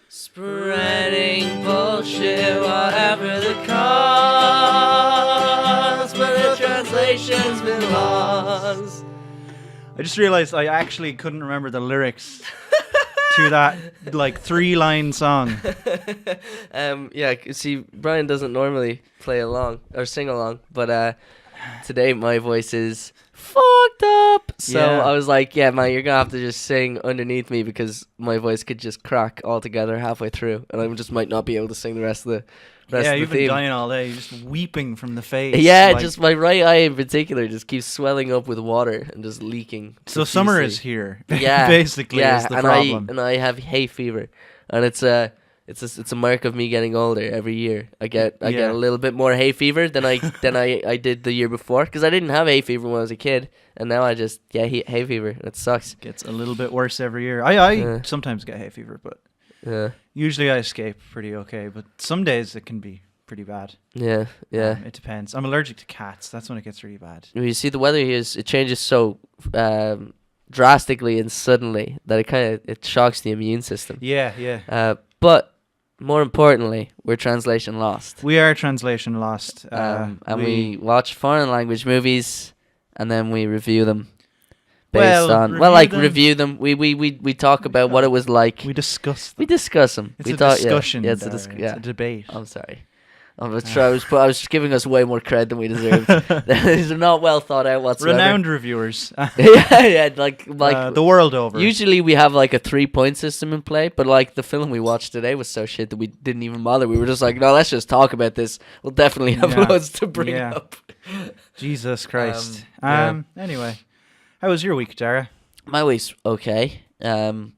Spreading bullshit, whatever the cause, but the translation's been lost. I just realized I actually couldn't remember the lyrics to that like 3-line song. Yeah, see, Brian doesn't normally play along or sing along, but today my voice is fucked up. So Yeah. I was like, yeah, man, you're gonna have to just sing underneath me because my voice could just crack altogether halfway through, and I just might not be able to sing the rest of the Yeah, of you've the been theme. dying all day. You're just weeping from the face. Yeah, like- just my right eye in particular just keeps swelling up with water and just leaking. So summer profusely. is here. Yeah, basically yeah, is the and problem. I have hay fever, and it's a mark of me getting older every year. I get Yeah. a little bit more hay fever than I did the year before, because I didn't have hay fever when I was a kid, and now I just get hay fever. And it sucks. Gets a little bit worse every year. I Yeah. sometimes get hay fever, but Yeah, usually I escape pretty okay. But some days it can be pretty bad. yeah. It depends. I'm allergic to cats. That's when it gets really bad. You see, the weather here it changes so drastically and suddenly that it shocks the immune system. Yeah. But more importantly, we're translation lost. We are translation lost. And we watch foreign language movies, and then we review them based review them. We talk about what it was like. we discuss. We discuss them. It's we a thought, discussion. Yeah, it's a Dara. yeah. It's a debate. I'm sorry. I was just giving us way more cred than we deserved. These are not well thought out whatsoever. Renowned reviewers. yeah, like the world over. Usually we have like a 3-point system in play, but like the film we watched today was so shit that we didn't even bother. We were just like, no, let's just talk about this. We'll definitely have Yeah. loads to bring Yeah. up. Jesus Christ. Yeah. Anyway, how was your week, Dara? My week's okay. Been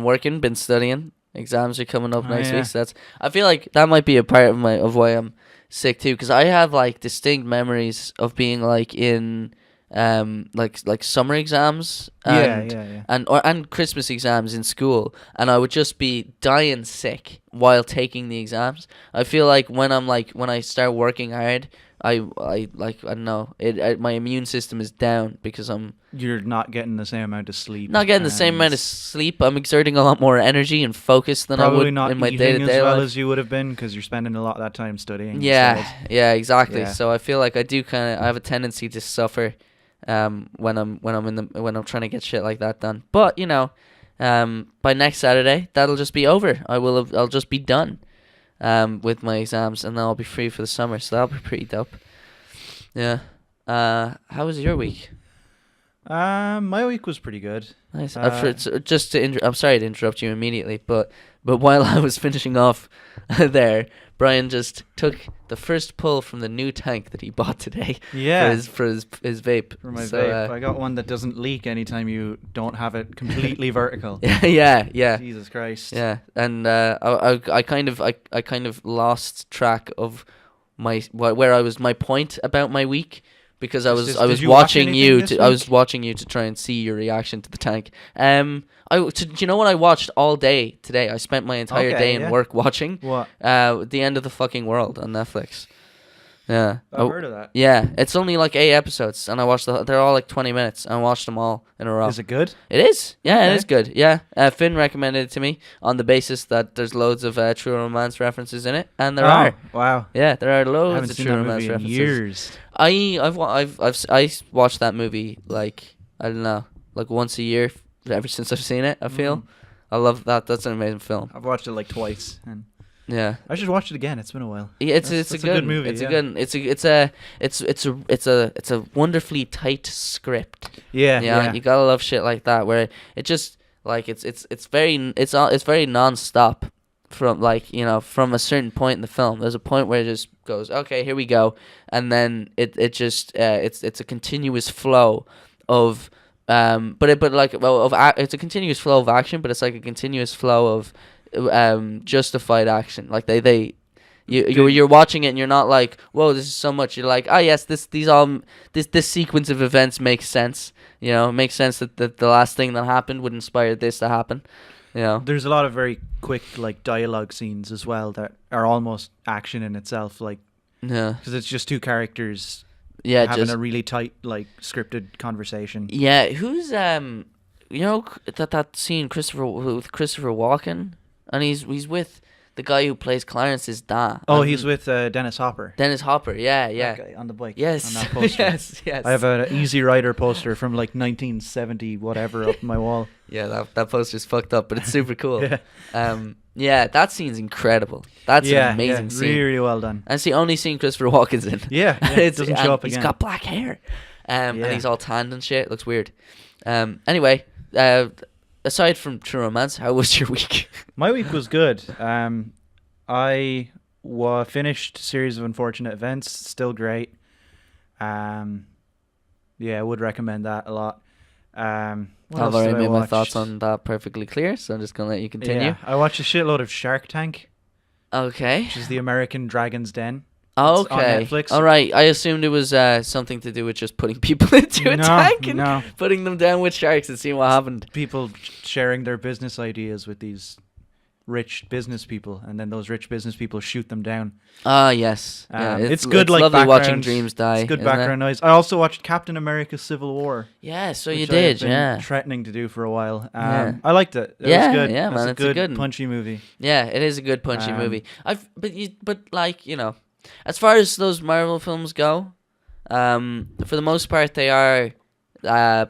working, been studying. Exams are coming up next yeah. week, so I feel like that might be a part of why I'm sick too, because I have like distinct memories of being like in like summer exams and and Christmas exams in school, and I would just be dying sick while taking the exams. I feel like when I start working hard, I don't know, my immune system is down because You're not getting the same amount of sleep. not getting the same amount of sleep. I'm exerting a lot more energy and focus than I Probably would not in my eating day-to-day as well life. as you would have been because you're spending a lot of that time studying. Yeah, instead. yeah, exactly. Yeah. So I feel like I have a tendency to suffer when I'm trying to get shit like that done. But by next Saturday that'll just be over. I'll just be done with my exams, and then I'll be free for the summer. So that'll be pretty dope. Yeah. How was your week? My week was pretty good. Nice. I'm sorry to interrupt you immediately, but while I was finishing off there, Brian just took the first pull from the new tank that he bought today. Yeah. For his vape. For my So, vape, I got one that doesn't leak anytime you don't have it completely vertical. yeah. Jesus Christ. Yeah. And I kind of lost track of my point about my week, because I was Did you watch watching anything you this I was week? watching you to try and see your reaction to the tank. Do you know what I watched all day today? I spent my entire Okay, day in yeah. work watching What? The End of the Fucking World on Netflix. Yeah. I've heard of that. Yeah, it's only like 8 episodes, and I watched they're all like 20 minutes, and I watched them all in a row. Is it good? It is. Yeah, Okay. it is good. Yeah. Finn recommended it to me on the basis that there's loads of True Romance references in it, and there are. Wow. Yeah, there are I loads haven't of seen True that Romance movie in references. years. I watched that movie like, I don't know, like once a year ever since I've seen it. I feel I love that. That's an amazing film. I've watched it like twice, and Yeah. I should watch it again. It's been a while. Yeah, it's That's a a good, good movie, It's yeah. a good. It's a wonderfully tight script. Yeah. Yeah, you gotta love shit like that, where it just like it's very non-stop from from a certain point in the film. There's a point where it just goes, okay, here we go, and then it's a continuous flow of it's a continuous flow of action, but it's like a continuous flow of justified action. Like you're watching it and you're not like, whoa, this is so much. You're like, oh yes, this sequence of events makes sense. It makes sense that the last thing that happened would inspire this to happen. There's a lot of very quick like dialogue scenes as well that are almost action in itself, like Yeah. because it's just two characters Yeah, having a really tight like scripted conversation. Yeah, who's that scene with Christopher Walken? and he's with the guy who plays Clarence's dad. Oh, he's with Dennis Hopper. Dennis Hopper, yeah. That guy on the bike. Yes. On that poster. yes. I have an Easy Rider poster from like 1970 whatever up on my wall. Yeah, that poster's fucked up, but it's super cool. Yeah. That scene's incredible. That's an amazing scene. Really well done. And it's the only scene Christopher Walken's in. Yeah, it doesn't show up again. He's got black hair. And he's all tanned and shit. It looks weird. Anyway, aside from True Romance, how was your week? My week was good. I finished Series of Unfortunate Events. Still great. I would recommend that a lot. I've already made my thoughts on that perfectly clear, so I'm just going to let you continue. Yeah, I watched a shitload of Shark Tank. Okay. Which is the American Dragon's Den. Oh, it's on Netflix. All right. I assumed it was something to do with just putting people into a tank and putting them down with sharks and seeing what happened. People sharing their business ideas with these rich business people, and then those rich business people shoot them down. Ah, yes. It's good. It's like lovely background, watching dreams die. It's good background noise. I also watched Captain America: Civil War. Yeah, so you did. Threatening to do for a while. I liked it. It was good. Yeah, man. It's a good punchy movie. Yeah, it is a good punchy movie. But like, you know, as far as those Marvel films go, for the most part they are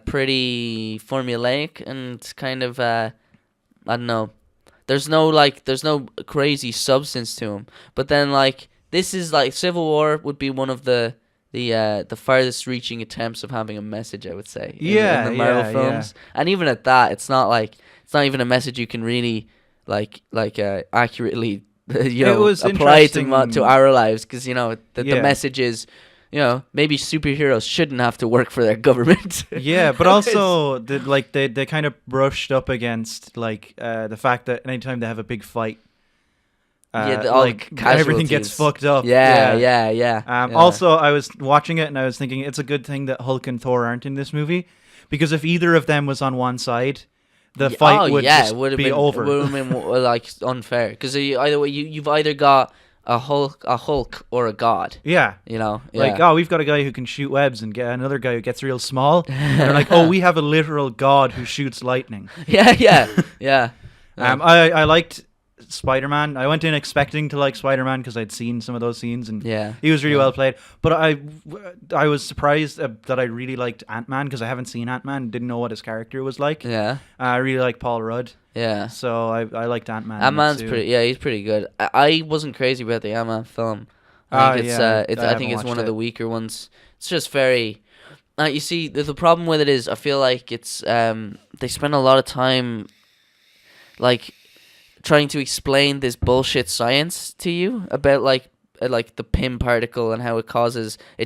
pretty formulaic and kind of I don't know. There's no crazy substance to them. But then like this is like Civil War would be one of the farthest reaching attempts of having a message, I would say. In the Marvel films. Yeah. And even at that, it's not even a message you can really accurately apply to our lives, because the message is, maybe superheroes shouldn't have to work for their government. Yeah, but also they kind of brushed up against the fact that anytime they have a big fight, everything gets fucked up. Yeah. Also, I was watching it and I was thinking it's a good thing that Hulk and Thor aren't in this movie, because if either of them was on one side, the fight would be over. It would have been unfair, because you've either got a Hulk or a god. Yeah. We've got a guy who can shoot webs and get another guy who gets real small. And they're like, we have a literal god who shoots lightning. Yeah. I liked Spider-Man. I went in expecting to like Spider-Man because I'd seen some of those scenes, and he was really well played. But I was surprised that I really liked Ant-Man, because I haven't seen Ant-Man, didn't know what his character was like. Yeah. I really like Paul Rudd. Yeah. So I liked Ant-Man. Ant-Man's he's pretty good. I wasn't crazy about the Ant-Man film. I think it's one of the weaker ones. It's just very. You see, the problem with it is I feel like it's they spend a lot of time trying to explain this bullshit science to you about like the Pym particle and how it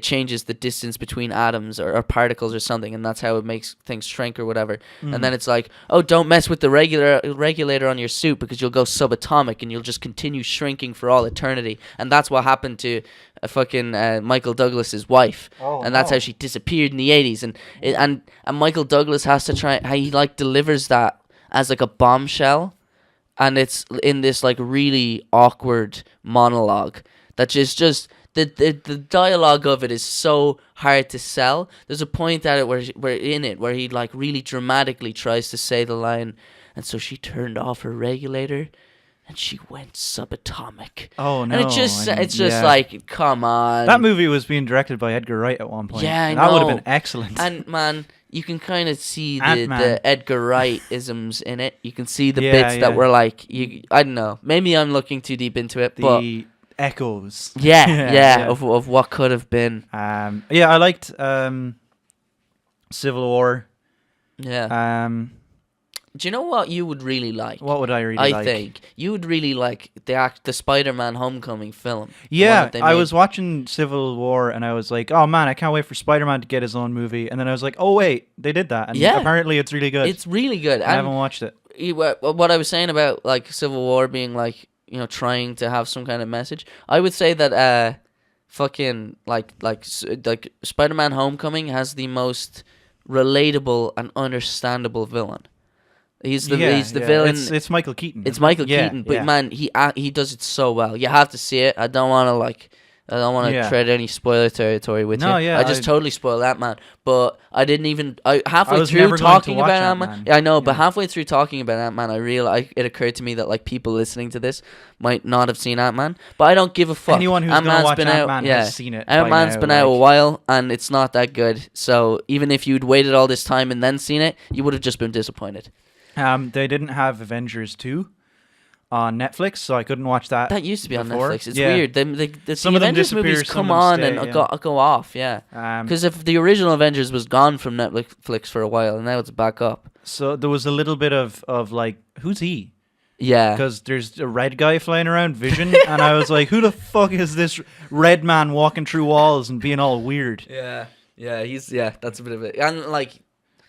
changes the distance between atoms or particles or something, and that's how it makes things shrink or whatever. And then it's like, don't mess with the regulator on your suit, because you'll go subatomic and you'll just continue shrinking for all eternity. And that's what happened to fucking Michael Douglas's wife, and that's how she disappeared in the 80s. And Michael Douglas has to try, how he delivers that as like a bombshell. And it's in this really awkward monologue that just the dialogue of it is so hard to sell. There's a point at it where he really dramatically tries to say the line, and so she turned off her regulator and she went subatomic. Oh no! And it's just come on. That movie was being directed by Edgar Wright at one point. Yeah, I know. That would have been excellent. And man, you can kind of see the Edgar Wright isms in it. You can see the bits that were I don't know. Maybe I'm looking too deep into it, but echoes. Of what could have been. I liked Civil War. Yeah. Do you know what you would really like? What would I really like? I think you would really like the Spider-Man Homecoming film. Yeah, I was watching Civil War and I was like, oh man, I can't wait for Spider-Man to get his own movie. And then I was like, oh wait, they did that. And apparently it's really good. It's really good. I haven't watched it. What I was saying about Civil War being trying to have some kind of message, I would say that fucking Spider-Man Homecoming has the most relatable and understandable villain. He's the villain. It's Michael Keaton. It's Michael Keaton, but man, he does it so well. You have to see it. I don't want I don't want to tread any spoiler territory with you. Yeah, I just totally spoiled Ant-Man. But I didn't even... halfway through talking about Ant-Man... Yeah, I know, yeah. But halfway through talking about Ant-Man, it occurred to me that like people listening to this might not have seen Ant-Man. But I don't give a fuck. Anyone who's going to watch Ant-Man has seen it. Ant-Man's been out a while, and it's not that good. So even if you'd waited all this time and then seen it, you would have just been disappointed. They didn't have Avengers 2 on Netflix, so I couldn't watch that. That used to be before. On Netflix. It's weird. Some of them Avengers disappear, movies come on stay, and go off. Yeah, because if the original Avengers was gone from Netflix for a while, and now it's back up. So there was a little bit of like, who's he? Yeah, because there's a red guy flying around, Vision, and I was like, who the fuck is this red man walking through walls and being all weird? Yeah, that's a bit of it, and like.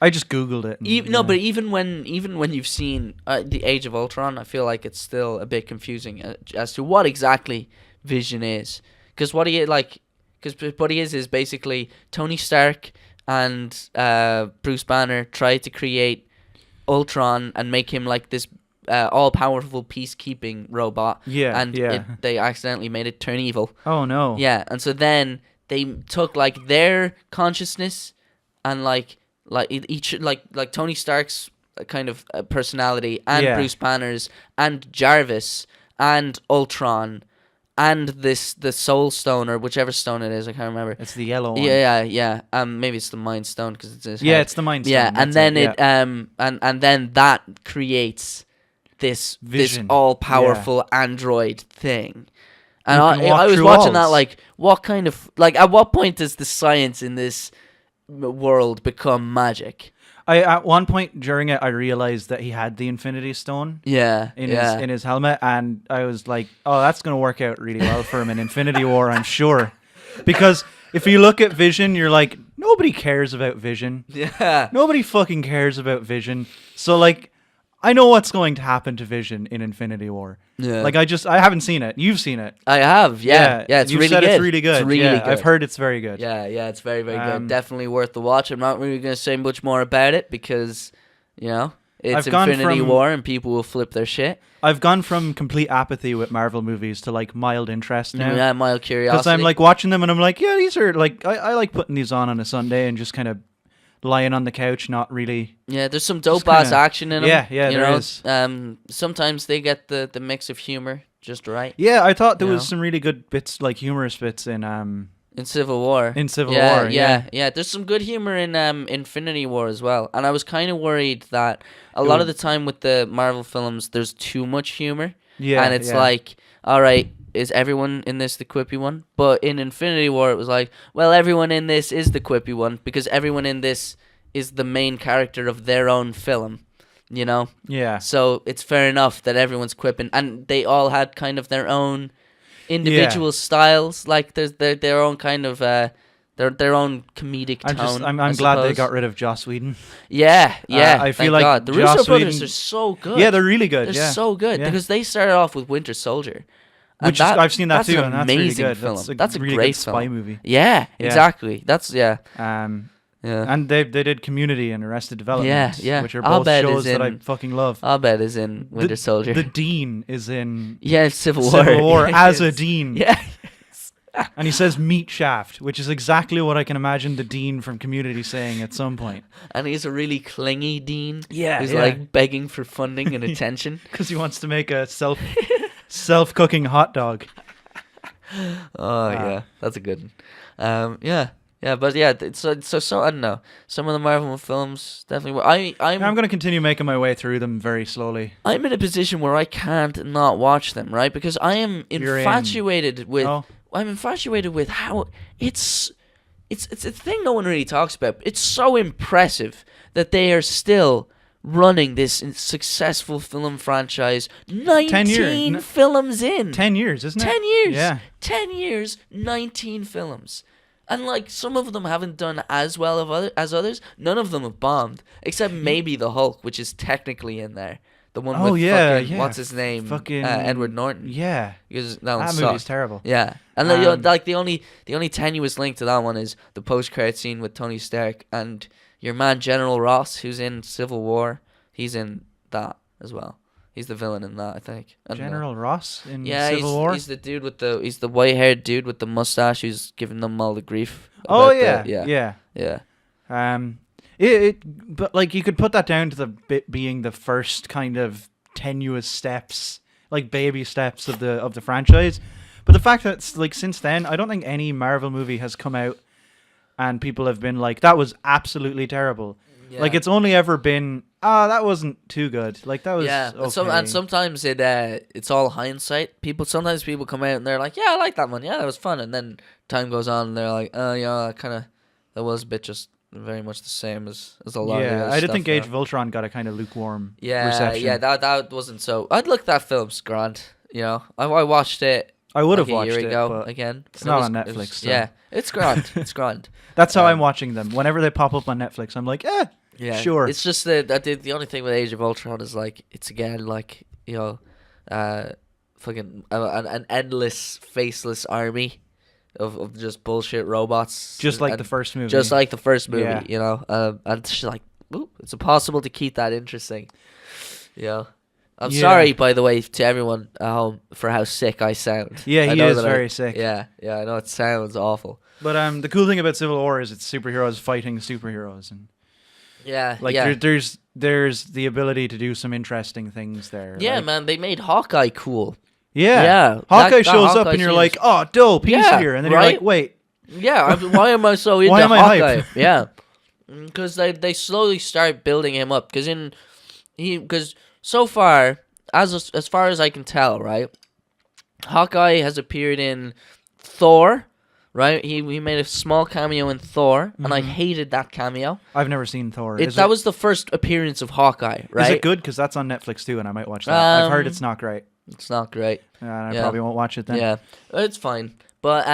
I just Googled it. But even when you've seen the Age of Ultron, I feel like it's still a bit confusing as to what exactly Vision is. Because what he is basically Tony Stark and Bruce Banner tried to create Ultron and make him like this all-powerful peacekeeping robot. Yeah, and they accidentally made it turn evil. Oh no. Yeah, and so then they took like their consciousness and like each like Tony Stark's kind of personality and Bruce Banner's and Jarvis and Ultron and the Soul Stone or whichever stone it is, I can't remember. It's the yellow one. Yeah. Maybe it's the Mind Stone because it's his head. It's the Mind Stone. Yeah, and then and then that creates this Vision. This all powerful android thing. And I was watching that like, what kind of like at what point does the science in this world become magic? At one point during it, I realized that he had the Infinity Stone. In his helmet, and I was like, "Oh, that's gonna work out really well for him in Infinity War, I'm sure." Because if you look at Vision, you're like, nobody cares about Vision. Yeah, nobody fucking cares about Vision. So like, I know what's going to happen to Vision in Infinity War. Yeah. Like I haven't seen it. You've seen it. I have. Yeah. It's you really said good. It's really good. It's really good. I've heard it's very good. Yeah. It's very, very good. Definitely worth the watch. I'm not really going to say much more about it because, it's Infinity War and people will flip their shit. I've gone from complete apathy with Marvel movies to like mild interest now. Yeah, mild curiosity. Because I'm like watching them and I'm like, yeah, these are like, I like putting these on a Sunday and just kind of lying on the couch, not really. Yeah, there's some dope ass action in them. Yeah, there is. Sometimes they get the mix of humor just right. Yeah, I thought there was some really good bits, like humorous bits in Civil War. In Civil War, yeah. There's some good humor in Infinity War as well, and I was kind of worried that a lot of the time with the Marvel films, there's too much humor. Yeah, and it's like, all right, is everyone in this the quippy one? But in Infinity War, it was like, well, everyone in this is the quippy one because everyone in this is the main character of their own film. Yeah. So it's fair enough that everyone's quipping, and they all had kind of their own individual styles. Like there's their own kind of their own comedic tone. I'm glad they got rid of Joss Whedon. Yeah. I feel like God. The Russo brothers are so good. Yeah, they're really good. They're so good because they started off with Winter Soldier. Which I've seen that too, and that's really good. Film. That's a really great great spy movie. Yeah, exactly. That's and they did Community and Arrested Development, which are both shows that I fucking love. Abed is in Winter Soldier. The Dean is in Civil War as a Dean. Yeah. And he says meat shaft, which is exactly what I can imagine the Dean from Community saying at some point. And he's a really clingy Dean. Yeah. Who's like begging for funding and attention. Because he wants to make a self-cooking hot dog. Oh, yeah. That's a good one. But so I don't know. Some of the Marvel films definitely were. I'm going to continue making my way through them very slowly. I'm in a position where I can't not watch them, right? Because I am infatuated with... I'm infatuated with how it's a thing no one really talks about. It's so impressive that they are still running this successful film franchise 19 films in. 10 years, isn't it? 10 years. Yeah. 10 years, 19 films. And like some of them haven't done as well as others. None of them have bombed, except maybe the Hulk, which is technically in there. The one with fucking, what's his name? Fucking Edward Norton. Yeah. Because that movie's terrible. Yeah. And the only tenuous link to that one is the post-credit scene with Tony Stark and your man General Ross, who's in Civil War. He's in that as well. He's the villain in that, I think. General Ross in Civil War? He's the dude with he's the white-haired dude with the mustache who's giving them all the grief. Oh, yeah. But like you could put that down to the bit being the first kind of tenuous steps, like baby steps of the franchise. But the fact that it's like since then, I don't think any Marvel movie has come out and people have been like, that was absolutely terrible. Yeah. Like it's only ever been, that wasn't too good. Like that was okay. And sometimes it's all hindsight. Sometimes people come out and they're like, yeah, I like that one. Yeah, that was fun. And then time goes on and they're like, oh yeah, that was a bit just very much the same as a lot of the other I did stuff, think Age of Ultron got a kind of lukewarm reception. Yeah, that wasn't so. I'd look that film's grand. You know, I watched it. I would have watched a year ago but again. It's not on Netflix. So. Yeah, it's grand. It's grand. That's how I'm watching them. Whenever they pop up on Netflix, I'm like, sure. It's just the only thing with Age of Ultron is like it's again like fucking an endless faceless army of just bullshit robots. Just like the first movie. Just like the first movie, you know. And it's just like, it's impossible to keep that interesting. You know. I'm sorry, by the way, to everyone at home for how sick I sound. Yeah, he is very sick. Yeah, I know it sounds awful. But the cool thing about Civil War is it's superheroes fighting superheroes, and there's the ability to do some interesting things there. Yeah, like, man, they made Hawkeye cool. Yeah. Hawkeye shows up and you're like, oh, dope, he's here, and then you're like, wait. Yeah, why am I so into Hawkeye? Yeah, because they slowly start building him up. Because so far, as far as I can tell, right, Hawkeye has appeared in Thor, right? He made a small cameo in Thor, and I hated that cameo. I've never seen Thor. That was the first appearance of Hawkeye, right? Is it good? Because that's on Netflix too, and I might watch that. I've heard it's not great. It's not great. And I probably won't watch it then. Yeah, it's fine. But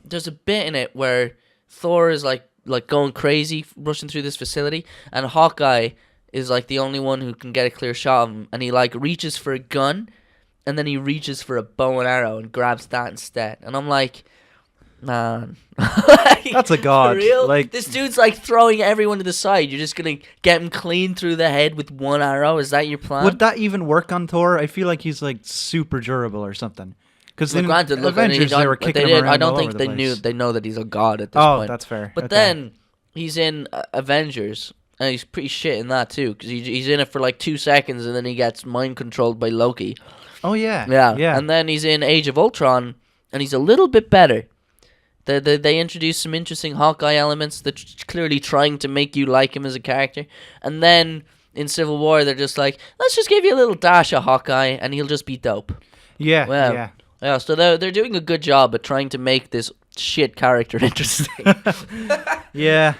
there's a bit in it where Thor is like going crazy, rushing through this facility, and Hawkeye is like the only one who can get a clear shot of him, and he like reaches for a gun, and then he reaches for a bow and arrow and grabs that instead. And I'm like, man, that's a god. For real? Like this dude's like throwing everyone to the side. You're just gonna get him clean through the head with one arrow? Is that your plan? Would that even work on Thor? I feel like he's like super durable or something. Because in Avengers they were kicking him around. I don't think they know that he's a god at this point. Oh, that's fair. But then he's in Avengers. And he's pretty shit in that too, because he's in it for like 2 seconds, and then he gets mind controlled by Loki. Oh yeah. And then he's in Age of Ultron, and he's a little bit better. They introduce some interesting Hawkeye elements that clearly trying to make you like him as a character. And then in Civil War, they're just like, let's just give you a little dash of Hawkeye, and he'll just be dope. Yeah. So they're doing a good job at trying to make this shit character interesting. Yeah.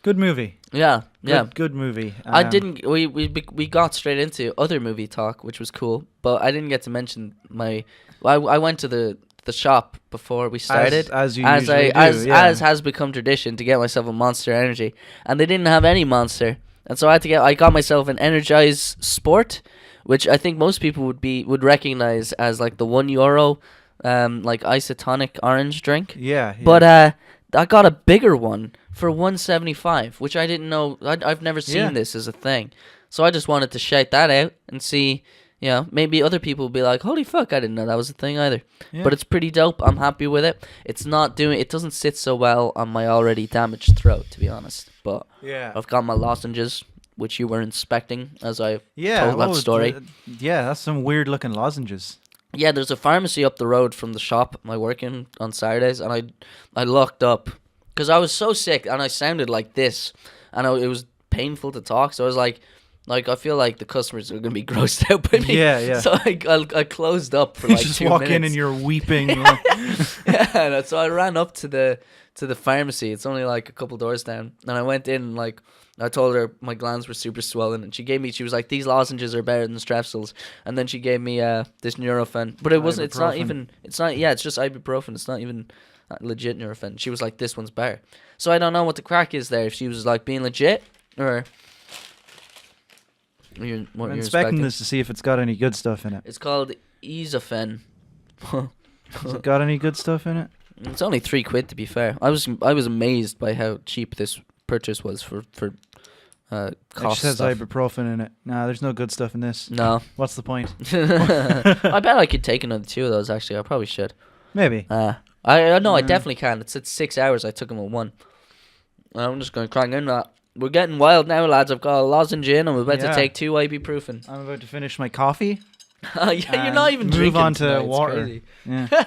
Good movie. Yeah. Good movie. I didn't. We got straight into other movie talk, which was cool. But I didn't get to mention my. I went to the shop before we started, as has become tradition, to get myself a Monster Energy, and they didn't have any Monster, and so I got myself an Energize Sport, which I think most people would recognize as like the €1, like isotonic orange drink. Yeah. But I got a bigger one for $1.75, which I didn't know. I've never seen this as a thing, so I just wanted to shout that out and see. You know, maybe other people will be like, "Holy fuck, I didn't know that was a thing either." Yeah. But it's pretty dope. I'm happy with it. It doesn't sit so well on my already damaged throat, to be honest. But I've got my lozenges, which you were inspecting as I told that story. That's some weird looking lozenges. Yeah, there's a pharmacy up the road from the shop I work in on Saturdays, and I locked up because I was so sick and I sounded like this, and it was painful to talk. So I was like I feel like the customers are gonna be grossed out by me. Yeah. So I closed up for like 2 minutes. You just walk in and you're weeping. Yeah. So I ran up to the pharmacy. It's only like a couple doors down, and I went in like. I told her my glands were super swollen, and she was like, these lozenges are better than Strepsils, and then she gave me this Nurofen, but it wasn't, it's just ibuprofen, it's not even legit Nurofen. She was like, this one's better. So I don't know what the crack is there, if she was like being legit, or I'm inspecting this to see if it's got any good stuff in it. It's called Easofen. Has it got any good stuff in it? It's only £3, to be fair. I was amazed by how cheap this purchase was for cost It says stuff. ibuprofen in it. Nah, there's no good stuff in this. No. What's the point? I bet I could take another 2 of those, actually. I probably should. Maybe. I definitely can. It's at 6 hours. I took them at 1. I'm just going to crank in that. We're getting wild now, lads. I've got a lozenge in. I'm about to take 2 ibuprofen. I'm about to finish my coffee. You're not even drinking. Move on to tonight. water. Yeah.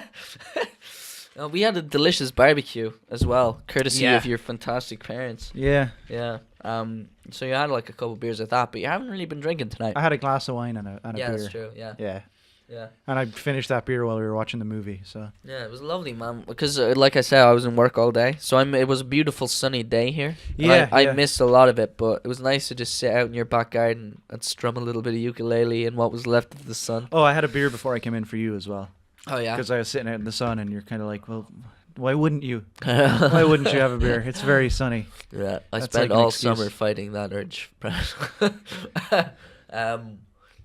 We had a delicious barbecue as well, courtesy of your fantastic parents. Yeah. Yeah. So you had like a couple beers at that, but you haven't really been drinking tonight. I had a glass of wine and a beer. Yeah, that's true. Yeah. Yeah. Yeah. And I finished that beer while we were watching the movie. So. Yeah, it was lovely, man. Because like I said, I was in work all day, so it was a beautiful sunny day here. Yeah. I missed a lot of it, but it was nice to just sit out in your back garden and strum a little bit of ukulele in what was left of the sun. Oh, I had a beer before I came in for you as well. Oh yeah. Because I was sitting out in the sun, and you're kind of like, well, why wouldn't you? Why wouldn't you have a beer? It's very sunny. Yeah, I That's spent like an all excuse. summer fighting that urge.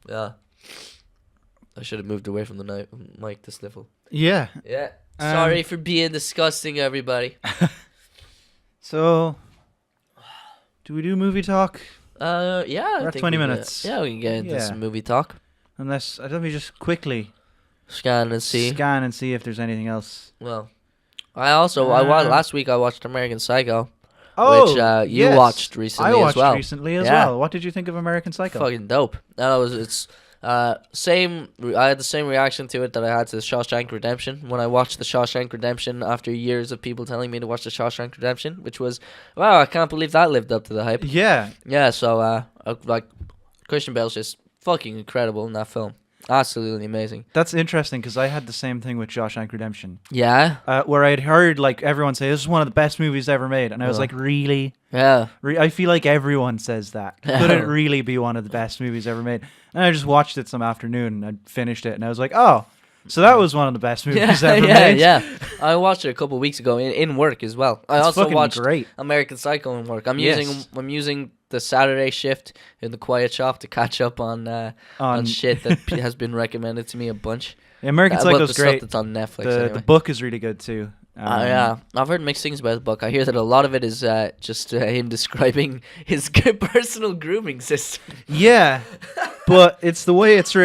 Yeah. I should have moved away from the mic to sniffle. Yeah. Yeah. Sorry for being disgusting, everybody. So, do we do movie talk? Yeah. We're I at think 20 we minutes. we can get into Yeah. some movie talk. Unless, let me just quickly Scan and see. if there's anything else. Well, last week I watched American Psycho. Oh, which you yes. watched recently I watched as well. recently as well. What did you think of American Psycho? Fucking dope. It's same. I had the same reaction to it that I had to the Shawshank Redemption when I watched the Shawshank Redemption after years of people telling me to watch the Shawshank Redemption, which was, wow, I can't believe that lived up to the hype. Yeah. Yeah. So like Christian Bale's just fucking incredible in that film. Absolutely amazing. That's interesting because I had the same thing with Shawshank Redemption. Yeah. Where I'd heard like everyone say this is one of the best movies ever made, and I was like, really? Yeah. I feel like everyone says that. Could it really be one of the best movies ever made? And I just watched it some afternoon and I finished it, and I was like, oh, so that was one of the best movies ever made. Yeah. I watched it a couple of weeks ago in work as well. I It's also fucking watched great. American Psycho in work. I'm Yes. using the Saturday shift in the quiet shop to catch up on shit that has been recommended to me a bunch. American Psycho's great. Stuff that's on Netflix. The book is really good too. Yeah, I've heard mixed things about the book. I hear that a lot of it is just him describing his personal grooming system. Yeah, but it's the way it's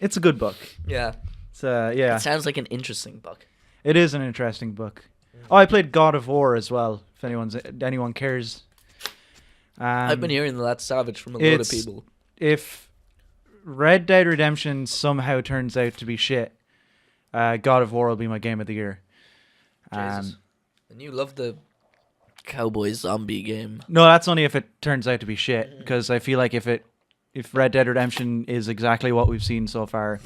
it's a good book. Yeah. Yeah. It sounds like an interesting book. It is an interesting book. Oh, I played God of War as well. If anyone cares. I've been hearing that savage from a lot of people. If Red Dead Redemption somehow turns out to be shit, God of War will be my game of the year. Jesus. And you love the cowboy zombie game. No, that's only if it turns out to be shit. Because I feel like if Red Dead Redemption is exactly what we've seen so far,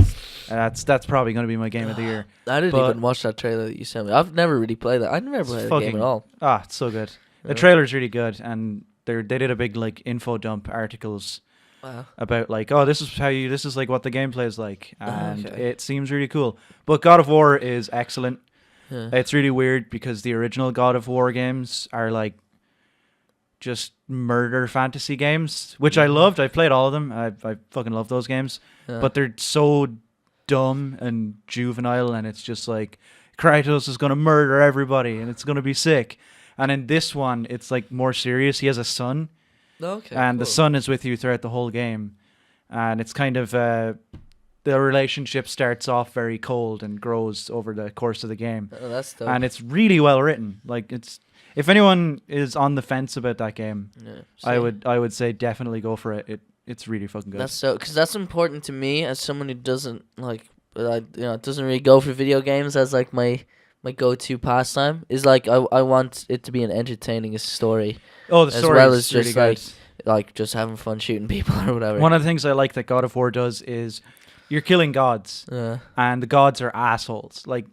that's probably going to be my game of the year. I didn't even watch that trailer that you sent me. I've never really played that. I never played the game at all. Ah, it's so good. The trailer's really good, and they did a big like info dump articles about like, oh, this is like what the gameplay is like, and it seems really cool. But God of War is excellent. Yeah. It's really weird because the original God of War games are like just murder fantasy games, which I loved. I played all of them. I fucking love those games. Yeah. But they're so dumb and juvenile, and it's just like Kratos is going to murder everybody and it's going to be sick. And in this one, it's like more serious. He has a son. Okay. And the son is with you throughout the whole game. And it's kind of the relationship starts off very cold and grows over the course of the game. Oh, that's dope. And it's really well written. Like if anyone is on the fence about that game, I would say definitely go for it. It's really fucking good. That's so, because that's important to me as someone who doesn't doesn't really go for video games as like my go-to pastime. Is like I want it to be an entertaining story. Oh, the story as well is as just really good. like just having fun shooting people or whatever. One of the things I like that God of War does is you're killing gods, and the gods are assholes. Like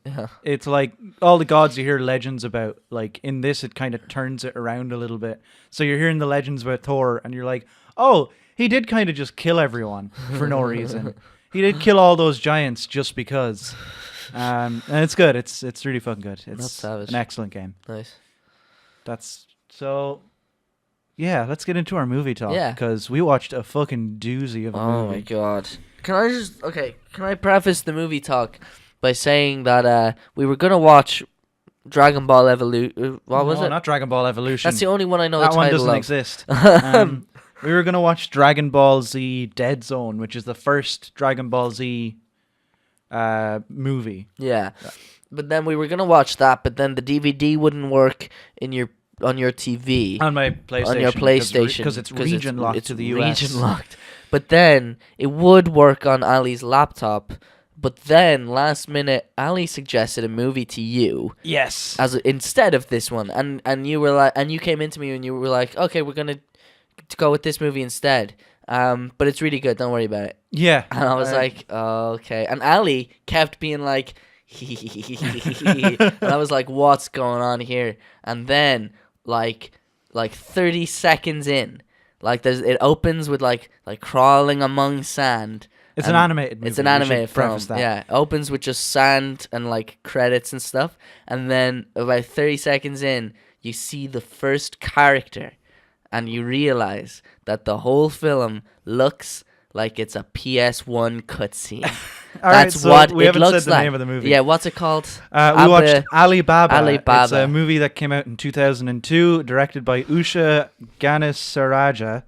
it's like all the gods you hear legends about. Like in this, it kind of turns it around a little bit. So you're hearing the legends about Thor, and you're like, oh, he did kind of just kill everyone for no reason. He did kill all those giants just because. And it's good. It's really fucking good. It's an excellent game. Nice. Yeah, let's get into our movie talk. Yeah. Because we watched a fucking doozy of a movie. Oh my god. Can I preface the movie talk by saying that we were going to watch Dragon Ball Evolution. What was it? Not Dragon Ball Evolution. That's the only one I know. That the one title doesn't of. exist. We were gonna watch Dragon Ball Z Dead Zone, which is the first Dragon Ball Z movie. Yeah, but then we were gonna watch that, but then the DVD wouldn't work on your TV. On my PlayStation. On your PlayStation. Because it's region locked to the US. Region locked. But then it would work on Ali's laptop. But then last minute, Ali suggested a movie to you. Yes. Instead of this one, and you were like, and you came into me and you were like, okay, we're gonna go with this movie instead. But it's really good. Don't worry about it. Yeah. And I was like, oh, okay. And Ali kept being like, and I was like, what's going on here? And then like 30 seconds in, it opens with like crawling among sand. It's an animated movie. It's an animated film. Yeah, it opens with just sand and like credits and stuff, and then about 30 seconds in, you see the first character, and you realize that the whole film looks like it's a PS1 cutscene. That's what we it haven't looks said the like. name of the movie. Yeah, what's it called? We watched Alibaba. Alibaba. It's a movie that came out in 2002, directed by Usha Ganisaraja,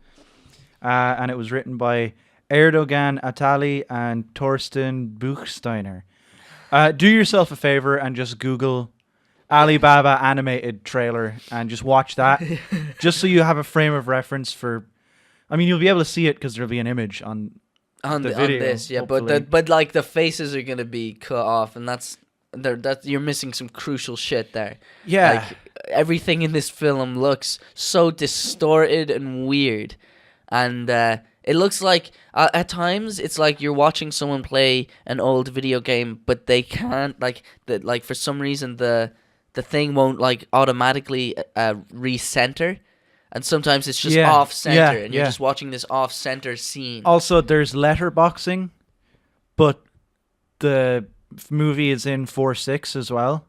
and it was written by Erdogan Atali and Torsten Buchsteiner. Do yourself a favor and just Google Alibaba animated trailer and just watch that, just so you have a frame of reference for. I mean, you'll be able to see it because there'll be an image on the video. On this, yeah, hopefully. but like the faces are gonna be cut off, and that's you're missing some crucial shit there. Yeah, like everything in this film looks so distorted and weird, and it looks like at times it's like you're watching someone play an old video game, but they can't like for some reason the thing won't like automatically recenter. And sometimes it's just off-center, and you're just watching this off-center scene. Also, there's letterboxing, but the movie is in 4:6 as well.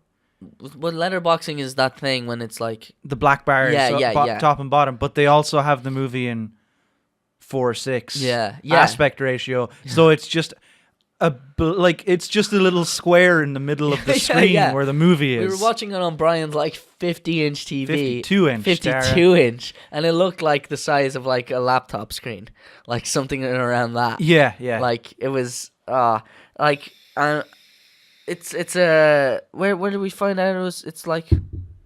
Well, letterboxing is that thing when it's like... The black bars, top and bottom, but they also have the movie in 4:6 aspect ratio. So it's just... it's just a little square in the middle of the screen where the movie is. We were watching it on Brian's 50-inch TV. 52-inch. 52-inch. And it looked like the size of like a laptop screen. Like something around that. Yeah, yeah. Like it was it's a where did we find out it's like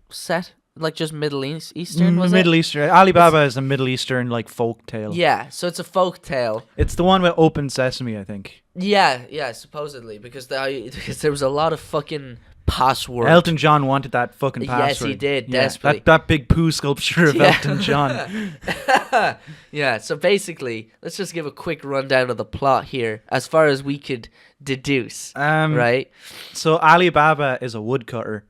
set like just Middle Eastern, was Middle Eastern. Alibaba is a Middle Eastern like folk tale. Yeah, so it's a folk tale. It's the one with Open Sesame, I think. Yeah, supposedly because there was a lot of fucking password. Elton John wanted that fucking password. Yes, he did, desperately. That big poo sculpture of Elton John. Yeah, so basically, let's just give a quick rundown of the plot here, as far as we could deduce, right? So Alibaba is a woodcutter.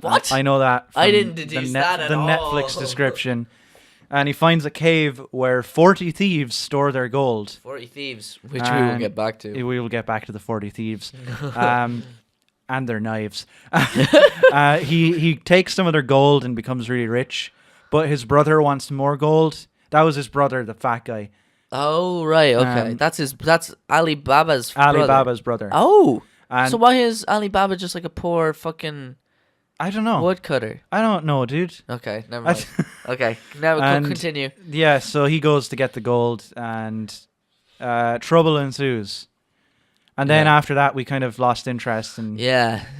What? I know that. I didn't deduce that at all. The Netflix description. And he finds a cave where 40 thieves store their gold. 40 thieves, which we will get back to. We will get back to the 40 thieves. And their knives. He takes some of their gold and becomes really rich. But his brother wants more gold. That was his brother, the fat guy. Oh, right, okay. That's Alibaba's brother. Alibaba's brother. Oh. And so why is Alibaba just like a poor fucking... I don't know. Woodcutter. I don't know, dude. Okay, never mind. Okay, now continue. Yeah, so he goes to get the gold, and trouble ensues. And then after that, we kind of lost interest and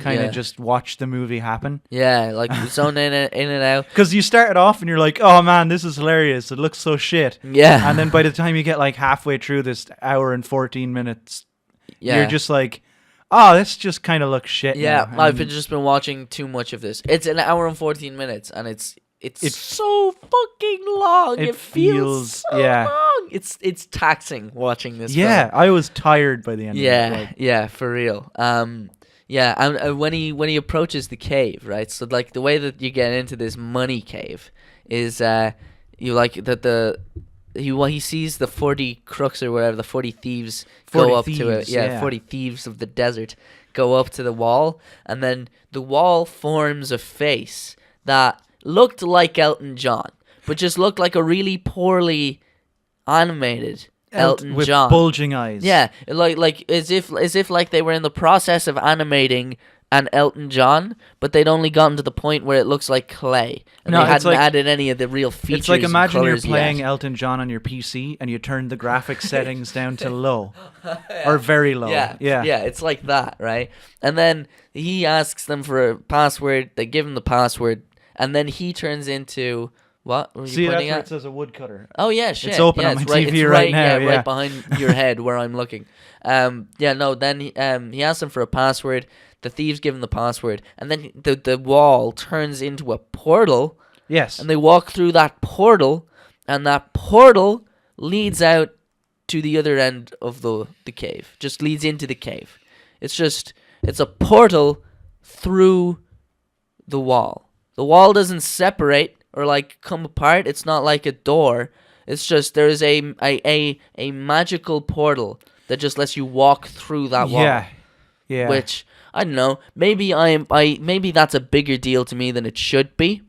kind of just watched the movie happen. Yeah, like zone in and out. Because you started off and you're like, oh man, this is hilarious. It looks so shit. Yeah. And then by the time you get like halfway through this hour and 14 minutes, you're just like... Oh, this just kind of looks shit. Yeah, now. I've just been watching too much of this. It's an hour and 14 minutes, and it's so fucking long. It feels so long. It's taxing watching this. Yeah, film. I was tired by the end. Yeah, yeah, for real. And when he approaches the cave, right? So like the way that you get into this money cave is you like that he sees the 40 crooks or whatever, the 40 thieves go up to it. Yeah, 40 thieves of the desert go up to the wall, and then the wall forms a face that looked like Elton John, but just looked like a really poorly animated Elton with John. Bulging eyes. Yeah, like as if like they were in the process of animating and Elton John, but they'd only gotten to the point where it looks like clay, and they hadn't added any of the real features. It's like, imagine you're and playing yet. Elton John on your PC and you turn the graphics settings down to low or very low. Yeah, it's like that, right? And then he asks them for a password. They give him the password, and then he turns into. What were you See, pointing that's where at? it says a woodcutter. Oh yeah, shit. It's open on my TV right now. Yeah, right behind your head where I'm looking. Then he asks them for a password. The thieves give him the password, and then the wall turns into a portal. Yes. And they walk through that portal, and that portal leads out to the other end of the cave. Just leads into the cave. It's a portal through the wall. The wall doesn't separate or like come apart. It's not like a door. It's just there's a magical portal that just lets you walk through that wall. Yeah. Which I don't know. Maybe maybe that's a bigger deal to me than it should be,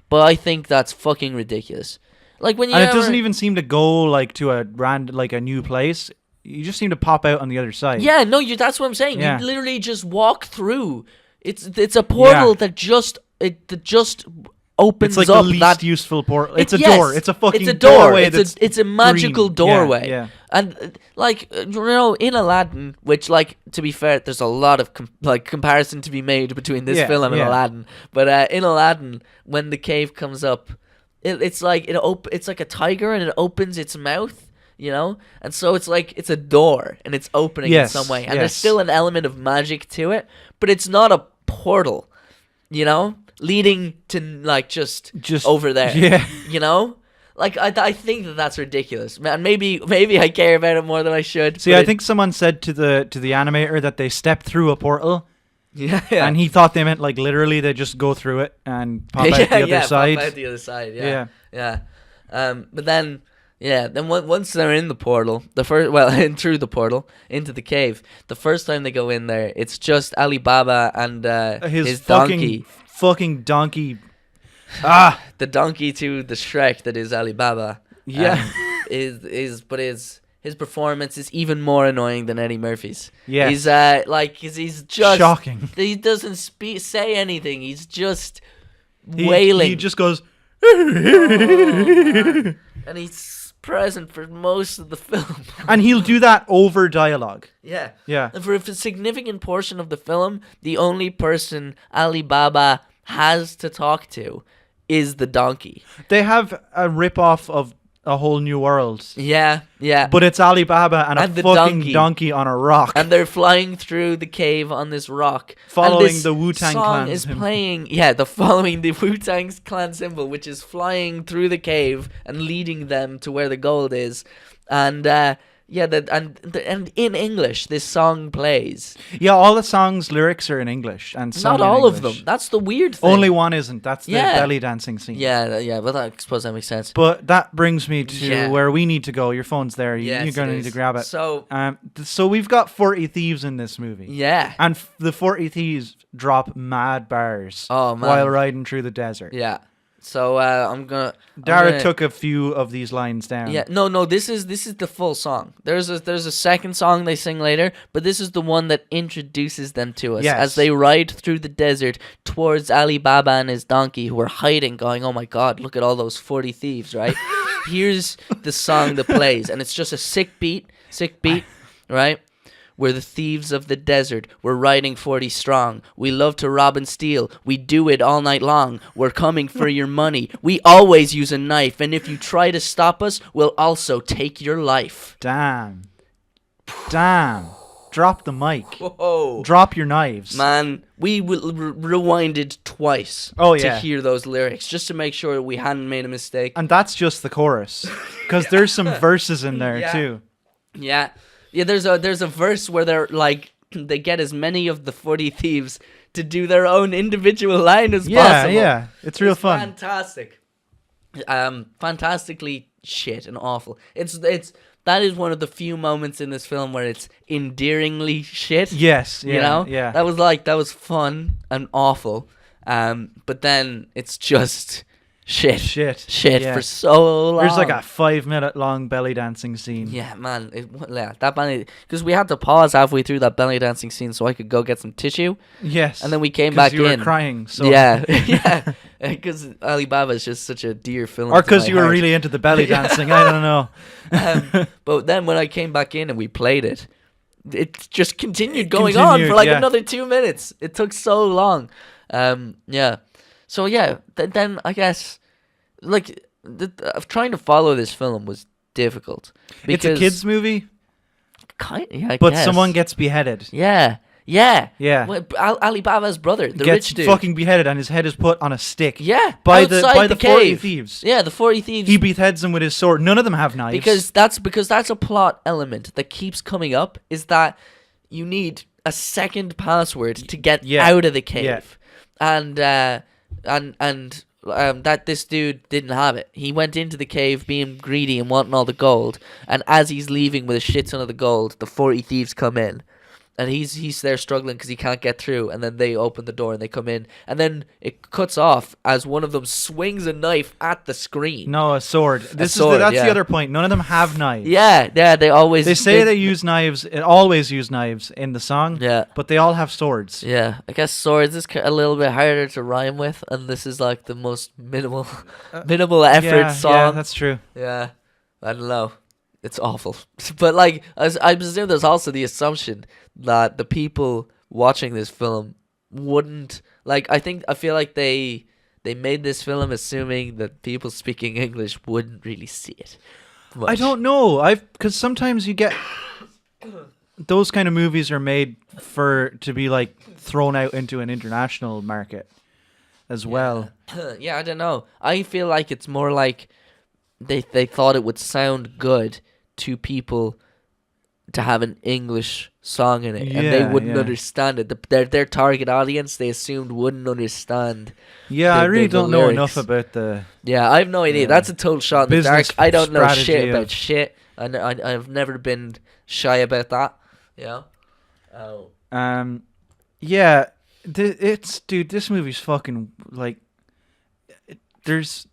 but I think that's fucking ridiculous. Like when it doesn't even seem to go like to a a new place. You just seem to pop out on the other side. Yeah, no, that's what I'm saying. Yeah. You literally just walk through. It's a portal that just opens up. It's like the least useful portal. It's a door. It's a fucking door. doorway. It's a magical green. doorway. Yeah. And like in Aladdin, which like to be fair, there's a lot of comparison to be made between this film and Aladdin. But in Aladdin, when the cave comes up, it's like it's like a tiger and it opens its mouth. And so it's like it's a door and it's opening in some way, and there's still an element of magic to it, but it's not a portal, leading to like just over there. Like I think that's ridiculous, man. Maybe I care about it more than I should. See, I think someone said to the animator that they stepped through a portal. Yeah. And he thought they meant like literally they just go through it and pop out the other side. Pop out the other side. Yeah. But then. Yeah, then once they're in the portal, through the portal into the cave, the first time they go in there, it's just Alibaba and his donkey. Fucking donkey. The donkey to the Shrek that is Alibaba. Yeah. His performance is even more annoying than Eddie Murphy's. Yeah. He's he's just shocking. He doesn't say anything. He's just wailing. He just goes. And he's present for most of the film. And he'll do that over dialogue. Yeah. And for a significant portion of the film, the only person Alibaba has to talk to is the donkey. They have a rip-off of A Whole New World. Yeah. But it's Alibaba and a fucking donkey on a rock. And they're flying through the cave on this rock. Following the Wu-Tang Clan is playing, following the Wu-Tang Clan symbol, which is flying through the cave and leading them to where the gold is. And and in English, this song plays. Yeah, all the songs' lyrics are in English, and not all of them. That's the weird thing. Only one isn't. That's the belly dancing scene. Yeah. But I suppose that makes sense. But that brings me to where we need to go. Your phone's there. You're going to need to grab it. So we've got 40 thieves in this movie. Yeah. And the 40 thieves drop mad bars while riding through the desert. Yeah. So Dara took a few of these lines down. Yeah, no. This is the full song. There's a second song they sing later, but this is the one that introduces them to us as they ride through the desert towards Alibaba and his donkey, who are hiding, going, "Oh my God, look at all those 40 thieves!" Right? Here's the song that plays, and it's just a sick beat, right? We're the thieves of the desert. We're riding 40 strong. We love to rob and steal. We do it all night long. We're coming for your money. We always use a knife. And if you try to stop us, we'll also take your life. Damn. Drop the mic. Whoa. Drop your knives. Man, we rewinded twice to hear those lyrics, just to make sure we hadn't made a mistake. And that's just the chorus. Because there's some verses in there, too. Yeah. Yeah, there's a verse where they're like they get as many of the 40 thieves to do their own individual line as possible. Yeah, it's real fun. Fantastic. Fantastically shit and awful. That is one of the few moments in this film where it's endearingly shit. Yes, yeah. That was fun and awful. But then it's just shit yeah. for so long. There's like a 5-minute long belly dancing scene. Yeah, man. That belly, because we had to pause halfway through that belly dancing scene so I could go get some tissue. Yes. And then we came back in. Because you were crying. So. Yeah, yeah. Because Alibaba is just such a dear film. Or because you were really into the belly dancing. I don't know. But then when I came back in and we played it, it just continued going on for like another 2 minutes. It took so long. Yeah. So yeah, then I guess like trying to follow this film was difficult. It's a kids movie. Yeah, but someone gets beheaded. Yeah. Yeah. Well, Alibaba's brother, the gets rich dude, fucking beheaded, and his head is put on a stick. Yeah, by the 40 thieves. Yeah, the 40 thieves. He beheads them with his sword. None of them have knives. Because that's a plot element that keeps coming up. Is that you need a second password to get out of the cave, and that this dude didn't have it. He went into the cave being greedy and wanting all the gold, and as he's leaving with a shit ton of the gold, the 40 thieves come in. And he's there struggling because he can't get through, and then they open the door and they come in, and then it cuts off as one of them swings a knife at the screen. No, a sword. That's the other point. None of them have knives. Yeah, they say they use knives. Always use knives in the song. Yeah, but they all have swords. Yeah, I guess swords is a little bit harder to rhyme with, and this is like the most minimal effort song. Yeah, that's true. Yeah, I don't know. It's awful. But like, I presume there's also the assumption that the people watching this film wouldn't like. I feel like they made this film assuming that people speaking English wouldn't really see it much. I don't know. Because sometimes you get those kind of movies are made to be like thrown out into an international market as well. Yeah, I don't know. I feel like it's more like they thought it would sound good to people to have an English song in it, and they wouldn't understand it. Their target audience, they assumed, wouldn't understand. Yeah, I really don't know enough about the. Yeah, I have no idea. That's a total shot in the dark. I don't know shit about shit, and I've never been shy about that. Yeah. Oh. Yeah, this movie's fucking like. There's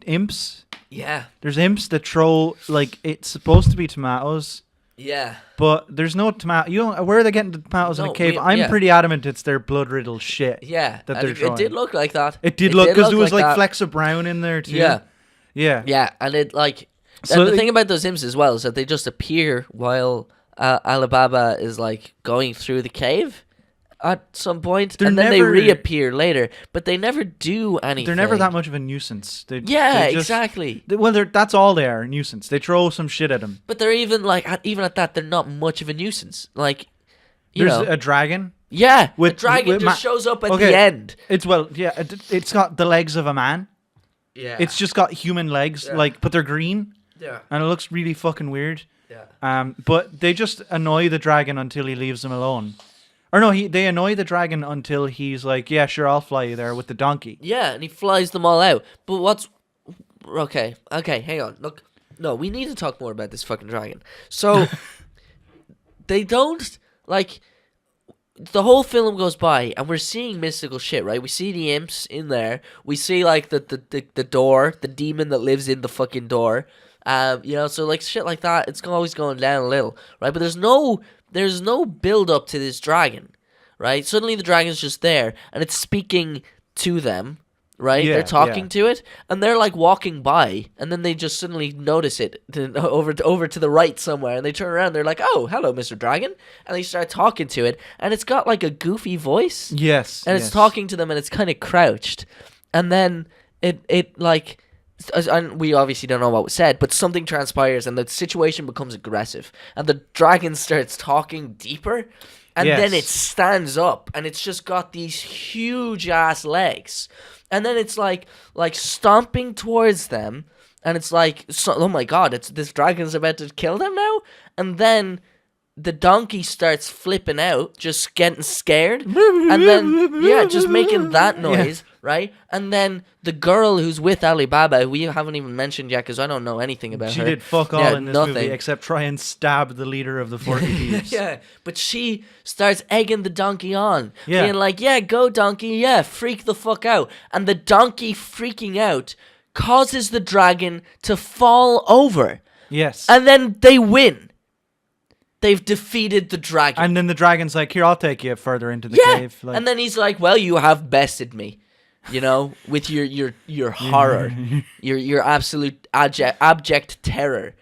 imps. Yeah. There's imps that throw, like, it's supposed to be tomatoes. Yeah. But there's no tomato. Where are they getting the tomatoes in a cave? I'm pretty adamant it's their blood-riddled shit. Yeah. That they're throwing. It did look like that. It did look, because there was, like flecks of brown in there, too. Yeah. Yeah. Yeah, and it, like... So the thing about those imps as well is that they just appear while Alibaba is, like, going through the cave at some point, and then they reappear later, but they never do anything. They're never that much of a nuisance. Exactly. That's all they are, a nuisance. They throw some shit at them. But they're even at that, they're not much of a nuisance. Like, there's a dragon. Yeah, the dragon just shows up at the end. It's got the legs of a man. Yeah. It's just got human legs, but they're green. Yeah. And it looks really fucking weird. Yeah. But they just annoy the dragon until he leaves them alone. Or no, they annoy the dragon until he's like, yeah, sure, I'll fly you there with the donkey. Yeah, and he flies them all out. But what's... Okay, hang on. Look, no, we need to talk more about this fucking dragon. So, they don't, like... The whole film goes by, and we're seeing mystical shit, right? We see the imps in there. We see, like, the door, the demon that lives in the fucking door. So, like, shit like that, it's always going down a little, right? But there's no build up to this dragon, right? Suddenly the dragon's just there, and it's speaking to them, right? Yeah, they're talking to it, and they're like walking by, and then they just suddenly notice it over to the right somewhere, and they turn around, they're like, "Oh, hello, Mr. Dragon," and they start talking to it, and it's got like a goofy voice, yes, and it's talking to them, and it's kind of crouched, and then it like. And we obviously don't know what was said, but something transpires and the situation becomes aggressive, and the dragon starts talking deeper, and then it stands up, and it's just got these huge ass legs, and then it's like stomping towards them, and it's like, oh my god, this dragon's about to kill them now, and then the donkey starts flipping out, just getting scared, and then just making that noise. Yeah. Right? And then the girl who's with Alibaba, we haven't even mentioned yet because I don't know anything about her. She did fuck all in this movie except try and stab the leader of the 40 thieves. Yeah, but she starts egging the donkey on. Being like, yeah, go donkey, yeah, freak the fuck out. And the donkey freaking out causes the dragon to fall over. Yes. And then they win. They've defeated the dragon. And then the dragon's like, here, I'll take you further into the cave. Like, and then he's like, well, you have bested me. You know, with your horror. your absolute abject terror.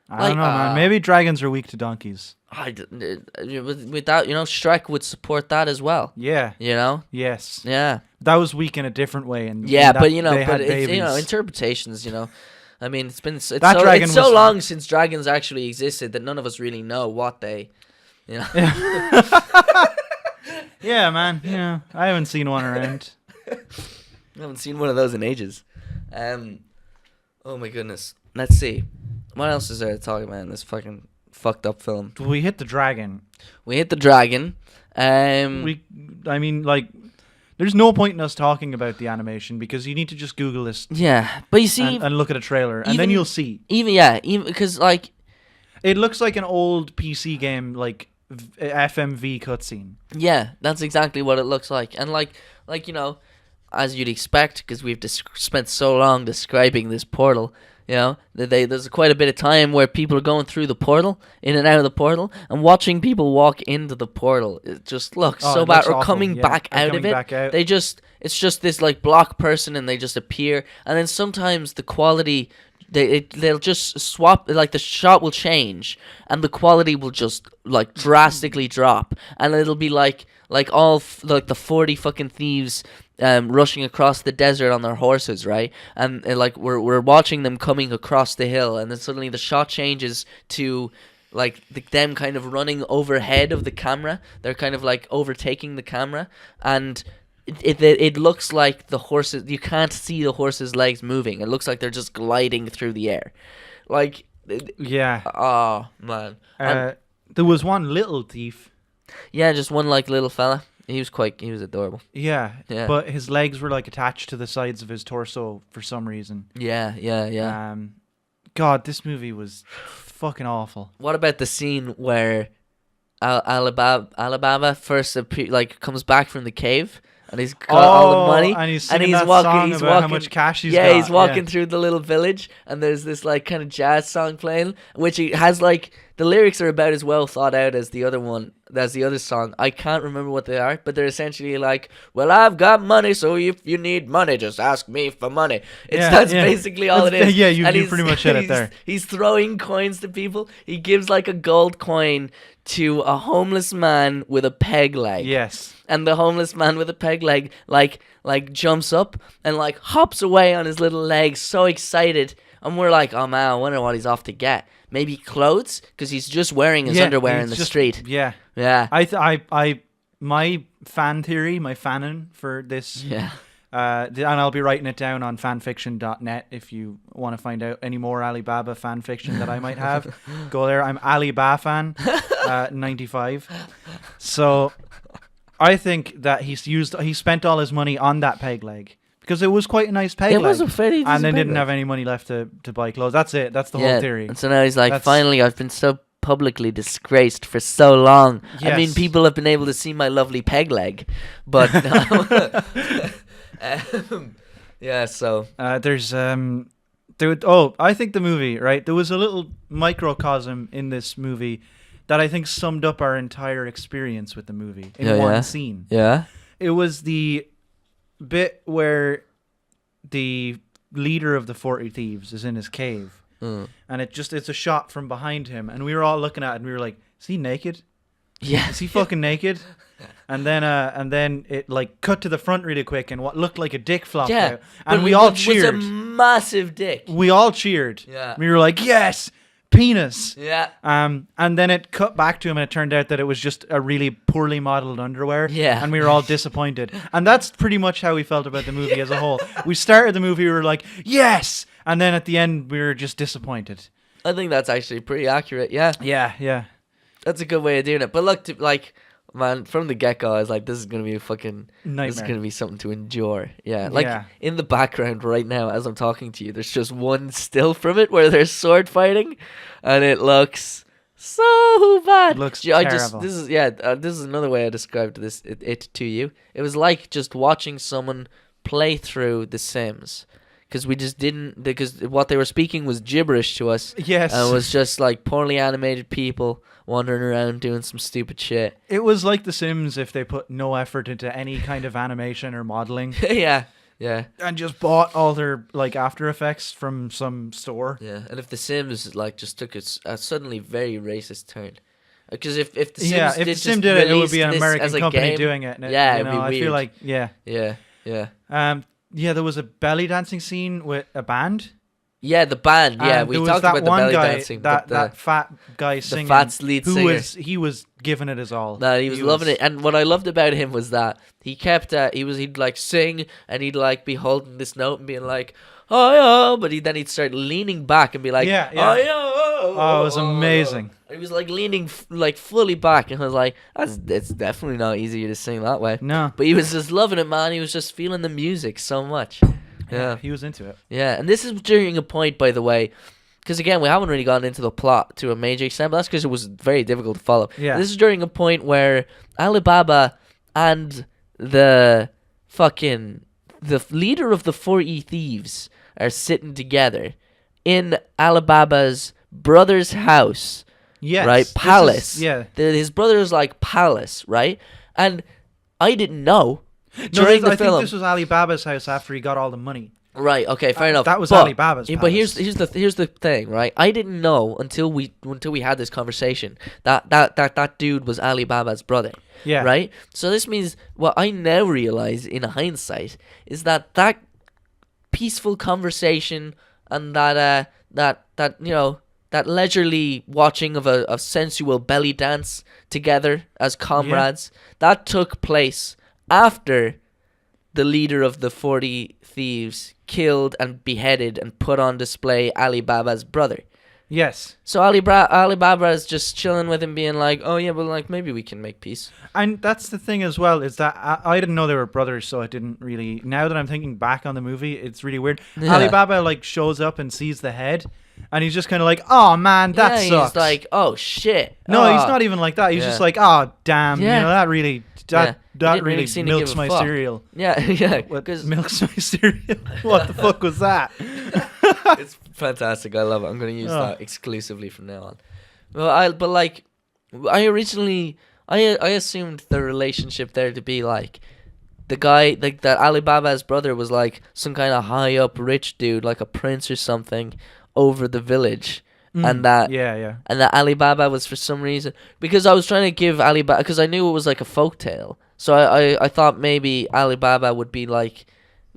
I don't know, man. Maybe dragons are weak to donkeys. With that, Shrek would support that as well. Yeah. You know? Yes. Yeah. That was weak in a different way. And but it's, interpretations, I mean, it's so long since dragons actually existed that none of us really know what they, Yeah, man. Yeah, I haven't seen one around. I haven't seen one of those in ages. Oh my goodness. Let's see. What else is there to talk about in this fucking fucked up film? We hit the dragon. There's no point in us talking about the animation because you need to just Google this. Yeah, but you see, and look at a trailer, and then you'll see. Even because it looks like an old PC game, like FMV cutscene. Yeah, that's exactly what it looks like, and as you'd expect, because we've spent so long describing this portal. There's quite a bit of time where people are going through the portal, in and out of the portal, and watching people walk into the portal. It just looks so bad. Or coming back out of it. It's just this like block person, and they just appear. And then sometimes the quality, they'll just swap. Like the shot will change, and the quality will just like drastically drop, and it'll be like the 40 fucking thieves. Rushing across the desert on their horses, right? And like we're watching them coming across the hill, and then suddenly the shot changes to like them kind of running overhead of the camera. They're kind of like overtaking the camera, and it looks like the horses. You can't see the horses' legs moving. It looks like they're just gliding through the air, like. Yeah. Oh man. There was one little thief. Yeah, just one like little fella. He was adorable. Yeah, but his legs were like attached to the sides of his torso for some reason. Yeah. God, this movie was fucking awful. What about the scene where Alibaba first comes back from the cave and he's got all the money and he's walking about how much cash he's got. Yeah, he's walking through the little village and there's this like kind of jazz song playing, which he has like the lyrics are about as well thought out as the other song. I can't remember what they are, but they're essentially like, well, I've got money, so if you need money, just ask me for money. That's basically all it is. Yeah, you pretty much hit it there. He's throwing coins to people. He gives like a gold coin to a homeless man with a peg leg. Yes. And the homeless man with a peg leg like jumps up and like hops away on his little legs, so excited. And we're like, oh man, I wonder what he's off to get. Maybe clothes, because he's just wearing his underwear in the street. Yeah. My fan theory, my fanon for this. Yeah. And I'll be writing it down on fanfiction.net if you want to find out any more Alibaba fan fiction that I might have. Go there. I'm Alibaba fan, 95. So I think that he spent all his money on that peg leg. Because it was quite a nice peg leg. It was a fairly and then didn't have any money left to buy clothes. That's it. That's the whole theory. And so now he's like, finally, I've been so publicly disgraced for so long. Yes. I mean, people have been able to see my lovely peg leg. But, yeah, so. I think the movie, right? There was a little microcosm in this movie that I think summed up our entire experience with the movie in one scene. Yeah. It was the bit where the leader of the 40 thieves is in his cave and it's a shot from behind him and we were all looking at it and we were like, is he naked? Yeah. Is he fucking naked? And then it like cut to the front really quick and what looked like a dick flopped out and we all cheered. It was a massive dick. We all cheered. Yeah. We were like, yes, penis. Yeah. And then it cut back to him and it turned out that it was just a really poorly modeled underwear. Yeah. And we were all disappointed. And that's pretty much how we felt about the movie as a whole. We started the movie, we were like, yes! And then at the end, we were just disappointed. I think that's actually pretty accurate, yeah. Yeah. That's a good way of doing it. But look, man, from the get-go, I was like, this is going to be a fucking nightmare. This is going to be something to endure. Yeah. In the background right now, as I'm talking to you, there's just one still from it where there's sword fighting, and it looks so bad. It looks terrible. This is another way I described it to you. It was like just watching someone play through The Sims. because we just didn't, because what they were speaking was gibberish to us. Yes. And it was just like poorly animated people wandering around doing some stupid shit. It was like The Sims if they put no effort into any kind of animation or modeling. Yeah. Yeah. And just bought all their like After Effects from some store. Yeah. And if The Sims like just took a suddenly very racist turn. Because if The Sims if The Sims did it, it would be an American company doing it. And yeah, it'd be weird. I feel like Yeah. Yeah, there was a belly dancing scene with a band. Yeah, the band. Yeah, we talked about the belly dancing. That fat guy singing. The fat lead singer. He was giving it his all. No, he was loving it. And what I loved about him was that he kept. He'd like sing and he'd like be holding this note and being like, oh, but then he'd start leaning back and be like, oh, it was amazing. He was like leaning like fully back, and I was like, it's definitely not easier to sing that way. No, but he was just loving it, man. He was just feeling the music so much. Yeah, he was into it. Yeah, and this is during a point, by the way, because again, we haven't really gotten into the plot to a major extent, but that's because it was very difficult to follow. Yeah, this is during a point where Alibaba and the leader of the 4E thieves are sitting together in Alibaba's brother's house. Yes. Right? Palace. His brother's like palace, right? And I didn't know. I think this was Alibaba's house after he got all the money. Right, okay, fair enough. That was Alibaba's palace. But here's the thing, right? I didn't know until we had this conversation that dude was Alibaba's brother. Yeah. Right? So this means what I now realize in hindsight is that peaceful conversation and that leisurely watching of a sensual belly dance together as comrades, that took place after the leader of the 40 thieves killed and beheaded and put on display Alibaba's brother. Yes. So Alibaba is just chilling with him, being like, oh yeah, but like maybe we can make peace. And that's the thing as well, is that I didn't know they were brothers, so I didn't really. Now that I'm thinking back on the movie, it's really weird. Yeah. Alibaba like shows up and sees the head, and he's just kind of like, oh man, that sucks. He's like, oh shit. No, he's not even like that. He's just like, oh damn, that really. That really milks my cereal. Yeah. Because milks my cereal. What the fuck was that? It's fantastic. I love it. I'm going to use that exclusively from now on. Well, I originally assumed the relationship there to be like the guy, like that Alibaba's brother was like some kind of high up rich dude, like a prince or something, over the village. And that and that Alibaba was, for some reason, because I was trying to give Alibaba, because I knew it was like a folktale, so I thought maybe Alibaba would be like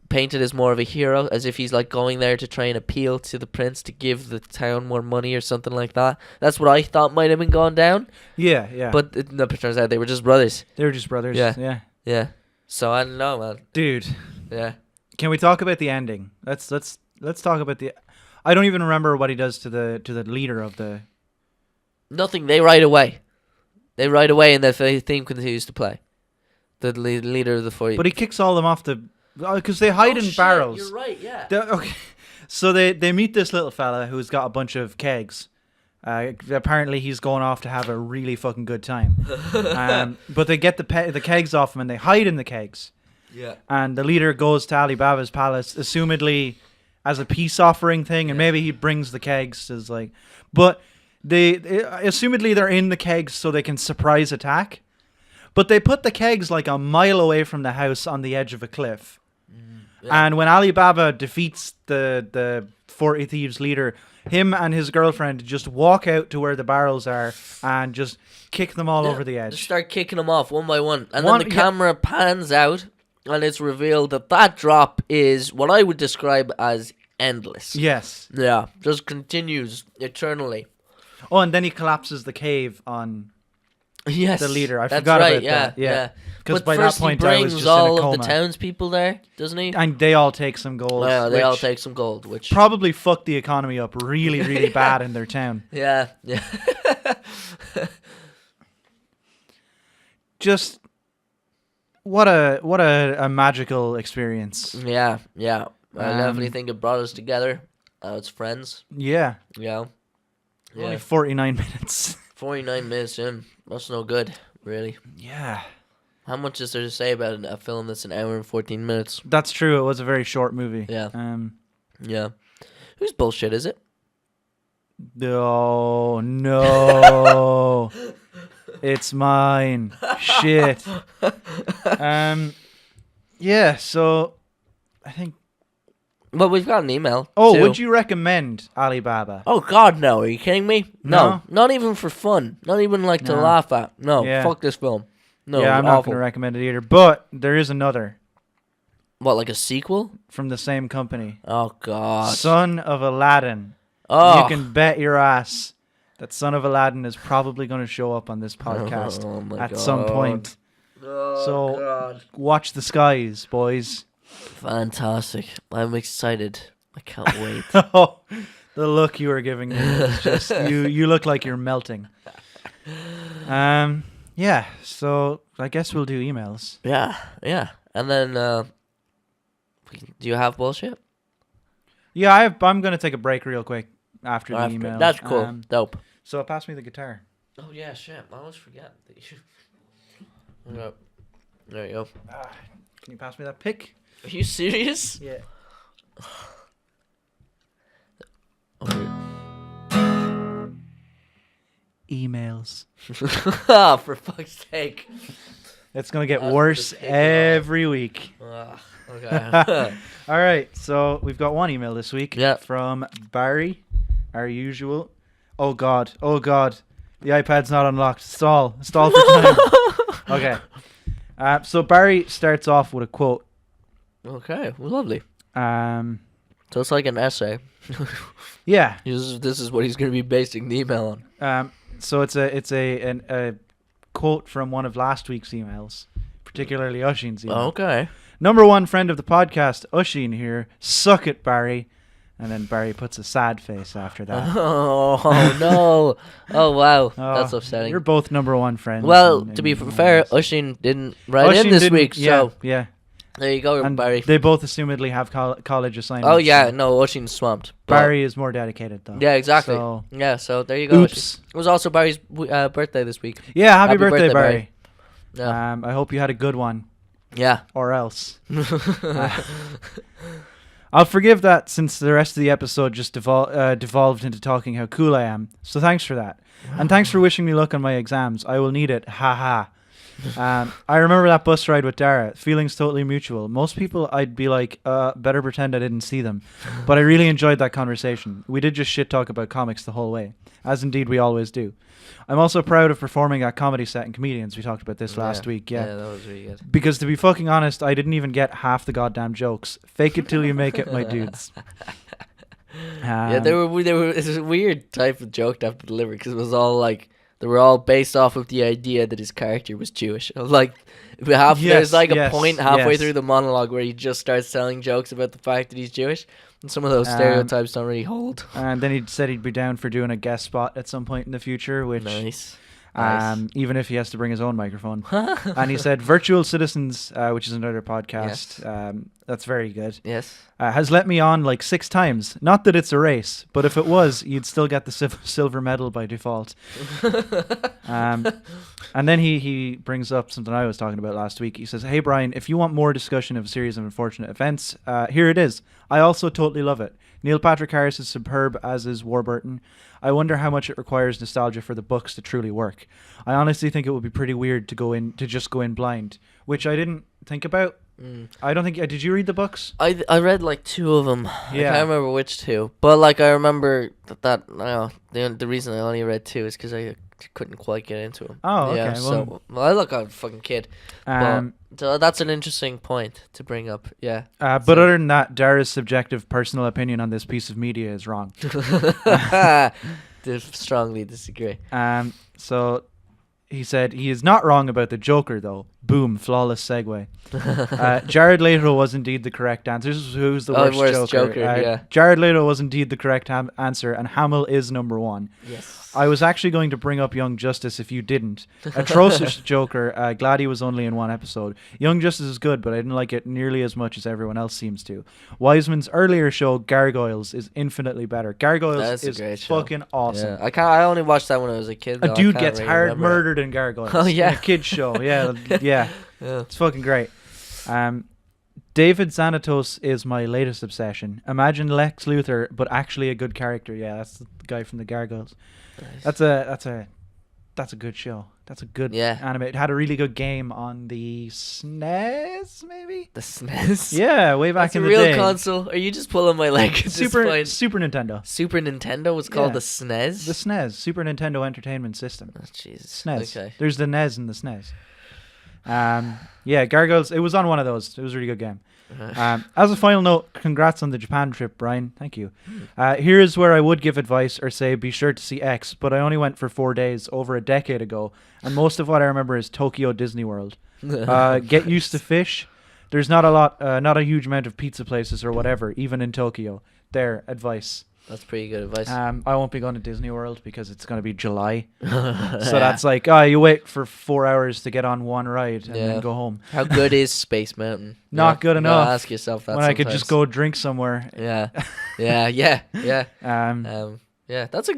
painted as more of a hero, as if he's like going there to try and appeal to the prince to give the town more money or something like that. That's what I thought might have been going down. Yeah. But it turns out they were just brothers. Yeah. So I don't know, man. Dude. Yeah. Can we talk about the ending? Let's talk about the. I don't even remember what he does to the leader of the. Nothing. They ride away. And the theme continues to play. The leader of the 40. But he kicks all of them off the, because they hide in barrels. You're right. Yeah. Okay. So they meet this little fella who's got a bunch of kegs. Apparently he's going off to have a really fucking good time. But they get the kegs off him and they hide in the kegs. Yeah. And the leader goes to Alibaba's palace, assumedly as a peace offering thing, and maybe he brings the kegs as like, but they assumedly they're in the kegs so they can surprise attack, but they put the kegs like a mile away from the house on the edge of a cliff. And when Alibaba defeats the 40 thieves leader, him and his girlfriend just walk out to where the barrels are and just kick them all over the edge. Just start kicking them off one by one, and then the camera pans out. And it's revealed that drop is what I would describe as endless. Yes. Yeah. Just continues eternally. Oh, and then he collapses the cave on the leader. I forgot about that. Yeah. Because by that point I was just in a coma. He brings all of the townspeople there, doesn't he? And they all take some gold. Yeah, they all take some gold, which probably fucked the economy up really, really bad in their town. Yeah. Just... What a magical experience. Yeah. I definitely think it brought us together as friends. Yeah. Only 49 minutes. 49 minutes in. That's no good, really. Yeah. How much is there to say about a film that's an hour and 14 minutes? That's true. It was a very short movie. Yeah. Yeah. Whose bullshit is it? Oh, no. It's mine. Shit. Yeah, so I think... Well, we've got an email. Oh, too. Would you recommend Alibaba? Oh, God, no. Are you kidding me? No. Not even for fun. Not even to laugh at. No, fuck this film. No, yeah, I'm not going to recommend it either. But there is another. What, like a sequel? From the same company. Oh, God. Son of Aladdin. Oh. You can bet your ass that Son of Aladdin is probably going to show up on this podcast at some point. Oh, God. Watch the skies, boys. Fantastic. I'm excited. I can't wait. Oh, the look you are giving me is just... you look like you're melting. Yeah, so I guess we'll do emails. Yeah. And then, do you have bullshit? Yeah, I'm going to take a break real quick after the email. That's cool. Dope. So pass me the guitar. Oh, yeah, shit. I always forget. No. There you go. Can you pass me that pick? Are you serious? Yeah. Emails. Oh, for fuck's sake. It's going to get worse every week. Okay. All right. So we've got one email this week from Barry, our usual. Oh, God. The iPad's not unlocked. Stall for time. Okay. So Barry starts off with a quote. Okay. Well, lovely. So it's like an essay. Yeah. This is what he's going to be basing the email on. So it's a quote from one of last week's emails, particularly Ushin's email. Okay. Number one friend of the podcast, Ushin here. Suck it, Barry. And then Barry puts a sad face after that. Oh no. Oh, wow. That's upsetting. You're both number one friends. Well, to be fair, Ushin didn't write in this week, so... Yeah. There you go, and Barry. They both assumedly have college assignments. Oh, yeah. No, Ushin's swamped. Barry is more dedicated, though. Yeah, exactly. So there you go. Oops. It was also Barry's birthday this week. Yeah, happy birthday, Barry. Yeah. I hope you had a good one. Yeah. Or else. I'll forgive that since the rest of the episode just devolved into talking how cool I am. So thanks for that. And thanks for wishing me luck on my exams. I will need it. Ha ha. I remember that bus ride with Dara. Feelings totally mutual. Most people I'd be like, better pretend I didn't see them. But I really enjoyed that conversation. We did just shit talk about comics the whole way. As indeed we always do. I'm also proud of performing at Comedy Set and Comedians. We talked about this last week. Yeah, that was really good. Because to be fucking honest, I didn't even get half the goddamn jokes. Fake it till you make it, my dudes. They were. It's a weird type of joke to have to deliver because it was all like they were all based off of the idea that his character was Jewish. Like there's like a point halfway through the monologue where he just starts telling jokes about the fact that he's Jewish. And some of those stereotypes don't really hold. And then he said he'd be down for doing a guest spot at some point in the future, which nice. Even if he has to bring his own microphone. And he said Virtual Citizens, which is another podcast, that's very good. Yes. Has let me on like 6 times. Not that it's a race, but if it was, you'd still get the silver medal by default. And then he brings up something I was talking about last week. He says, hey, Brian, if you want more discussion of a series of unfortunate events, here it is. I also totally love it. Neil Patrick Harris is superb, as is Warburton. I wonder how much it requires nostalgia for the books to truly work. I honestly think it would be pretty weird to just go in blind, which I didn't think about. I don't think... did you read the books? I read like 2 of them. Yeah. I can't remember which 2. But like I remember the reason I only read 2 is because I couldn't quite get into them. Oh, okay. Yeah, so I look like a fucking kid. So that's an interesting point to bring up. Yeah. But other than that, Dara's subjective personal opinion on this piece of media is wrong. Strongly disagree. So he said he is not wrong about the Joker, though. Boom, flawless segue. Jared Leto was indeed the correct answer. This is who's the worst Joker. Yeah. Jared Leto was indeed the correct answer, and Hamill is number 1. Yes. I was actually going to bring up Young Justice if you didn't. Atrocious Joker. Glad he was only in 1 episode. Young Justice is good, but I didn't like it nearly as much as everyone else seems to. Wiseman's earlier show, Gargoyles, is infinitely better. Gargoyles is fucking awesome. Yeah. I only watched that when I was a kid. A dude gets hard murdered in Gargoyles. Oh, yeah. In a kid's show. Yeah. It's fucking great. David Xanatos is my latest obsession. Imagine Lex Luthor, but actually a good character. Yeah, that's the guy from the Gargoyles. Nice. That's a good show. That's a good anime. It had a really good game on the SNES, maybe? The SNES? Yeah, way back in the day. That's a real console? Are you just pulling my leg at Super Nintendo. Super Nintendo was called the SNES? The SNES, Super Nintendo Entertainment System. Oh, Jesus. SNES. Okay. There's the NES and the SNES. Gargoyles. It was on one of those. It was a really good game. As a final note, congrats on the Japan trip, Brian. Thank you. Here's where I would give advice or say be sure to see X, but I only went for 4 days over a decade ago, and most of what I remember is Tokyo Disney World. Get used to fish. There's not a huge amount of pizza places or whatever, even in Tokyo. There, advice. That's pretty good advice. I won't be going to Disney World because it's going to be July. So that's like, you wait for 4 hours to get on one ride and then go home. How good is Space Mountain? Not good enough. Ask yourself that when sometimes. I could just go drink somewhere. Yeah. That's a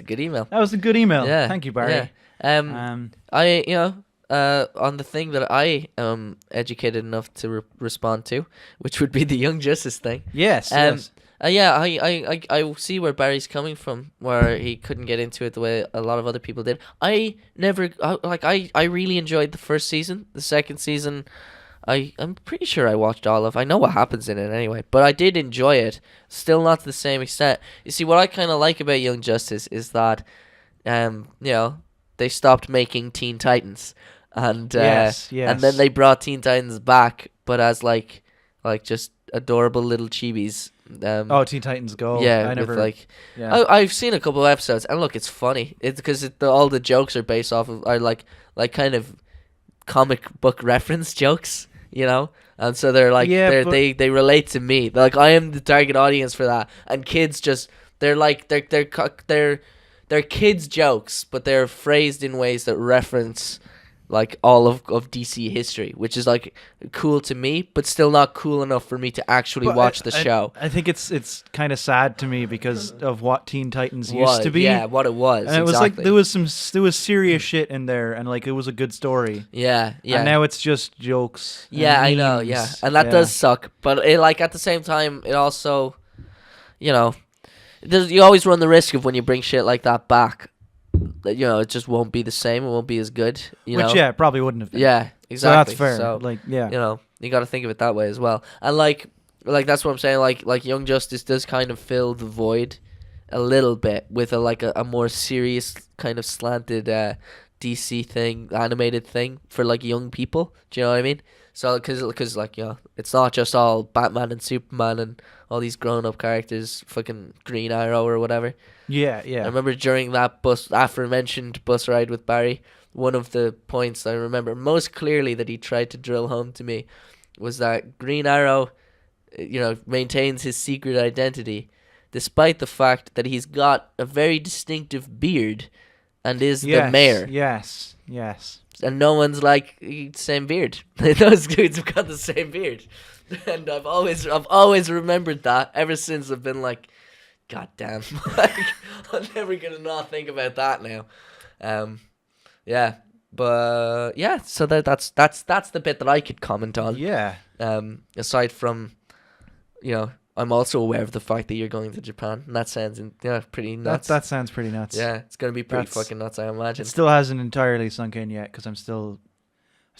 good email. That was a good email. Yeah. Thank you, Barry. Yeah. On the thing that I am educated enough to respond to, which would be the Young Justice thing. Yes. I see where Barry's coming from, where he couldn't get into it the way a lot of other people did. I really enjoyed the first season. The second season, I'm pretty sure I watched all of. I know what happens in it anyway, but I did enjoy it. Still not to the same extent. You see, what I kind of like about Young Justice is that, they stopped making Teen Titans, and and then they brought Teen Titans back, but as like just adorable little chibis. Teen Titans Go. Yeah, I've seen a couple of episodes, and look, it's funny. It's because all the jokes are based off of are like kind of comic book reference jokes, and so they're like they relate to me. They're like, I am the target audience for that, and kids they're kids jokes, but they're phrased in ways that reference like all of DC history, which is like cool to me, but still not cool enough for me to actually watch the show. I think it's kind of sad to me because of what Teen Titans used to be. Yeah, what it was. And it was like there was serious shit in there, and like it was a good story. Yeah. And now it's just jokes. Yeah, I know. Yeah, and that does suck. But at the same time, it also, you always run the risk of when you bring shit like that back. It just won't be the same. It won't be as good. Which it probably wouldn't have been. Yeah, exactly. So that's fair. So, you got to think of it that way as well. And like that's what I'm saying. Like Young Justice does kind of fill the void a little bit with a more serious kind of slanted DC thing, animated thing for like young people. Do you know what I mean? So because it's not just all Batman and Superman and all these grown up characters, fucking Green Arrow or whatever. Yeah. I remember during that aforementioned bus ride with Barry, one of the points I remember most clearly that he tried to drill home to me was that Green Arrow, maintains his secret identity, despite the fact that he's got a very distinctive beard, and is the mayor. Yes. And no one's like, same beard. Those dudes have got the same beard. And I've always remembered that ever since. I've been like, God damn, I'm never gonna not think about that now. So that's the bit that I could comment on. Yeah. Aside from, I'm also aware of the fact that you're going to Japan, and that sounds pretty nuts. That sounds pretty nuts. Yeah, it's gonna be pretty fucking nuts, I imagine. It still hasn't entirely sunk in yet because I still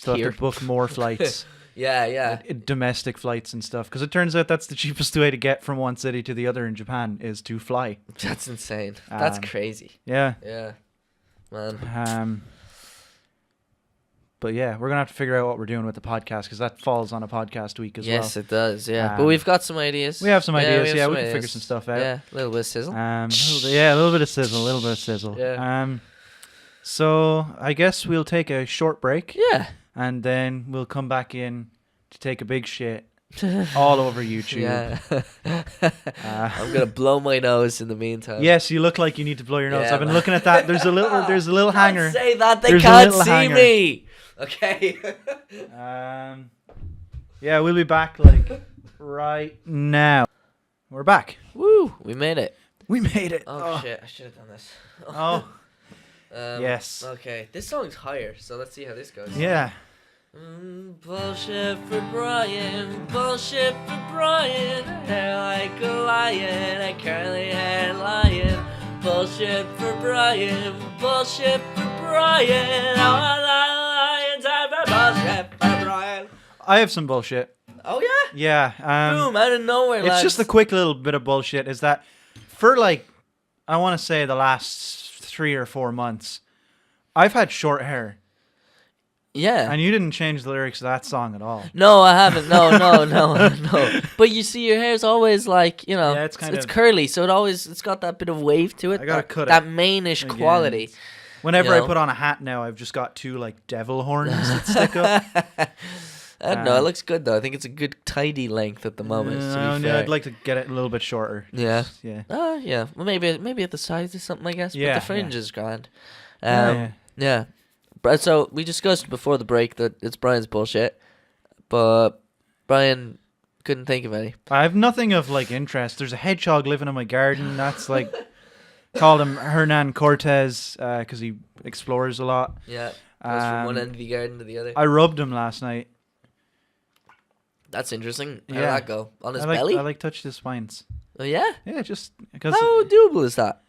have to book more flights. Yeah. Domestic flights and stuff, because it turns out that's the cheapest way to get from one city to the other in Japan is to fly. That's insane. That's crazy. Yeah, man. But yeah, we're gonna have to figure out what we're doing with the podcast because that falls on a podcast week as well. Yes, it does. Yeah, but we've got some ideas. We have some ideas. Yeah, we can figure some stuff out. Yeah, a little bit of sizzle. A little bit of sizzle. Yeah. So I guess we'll take a short break. Yeah. And then we'll come back in to take a big shit all over YouTube. Yeah. I'm gonna blow my nose in the meantime. Yes, you look like you need to blow your nose. I've been looking at that. There's a little hanger. Don't say that. They can't see me. Okay. We'll be back right now. We're back. Woo! We made it. Oh shit! I should have done this. Yes. Okay, this song's higher, so let's see how this goes. Yeah. Bullshit for Brian, bullshit for Brian. Hair like a lion, a curly haired lion. Bullshit for Brian, bullshit for Brian. Lions have a bullshit for Brian. I have some bullshit. Oh yeah? Yeah. Boom, out of nowhere, it's lads. just a quick little bit of bullshit. Is that for like, I want to say the last 3 or 4 months, I've had short hair. Yeah. And you didn't change the lyrics of that song at all. No, I haven't. No. But you see, your hair's always like, yeah, it's curly, so it's got that bit of wave to it. I gotta cut that mainish quality. Whenever I put on a hat now, I've just got 2 like devil horns that stick up. I don't know. It looks good though. I think it's a good tidy length at the moment. I'd like to get it a little bit shorter. Yeah. Yeah. Yeah. Well, maybe at the sides or something, I guess. Yeah. But the fringe is grand. Yeah. So we discussed before the break that it's Brian's bullshit, but Brian couldn't think of any. I have nothing of like interest. There's a hedgehog living in my garden. That's like called him Hernan Cortez because he explores a lot. Yeah. Goes from one end of the garden to the other. I rubbed him last night. That's interesting. How did that go? On his belly? belly? I like touched his spines. Oh yeah? Yeah, just because. How doable is that?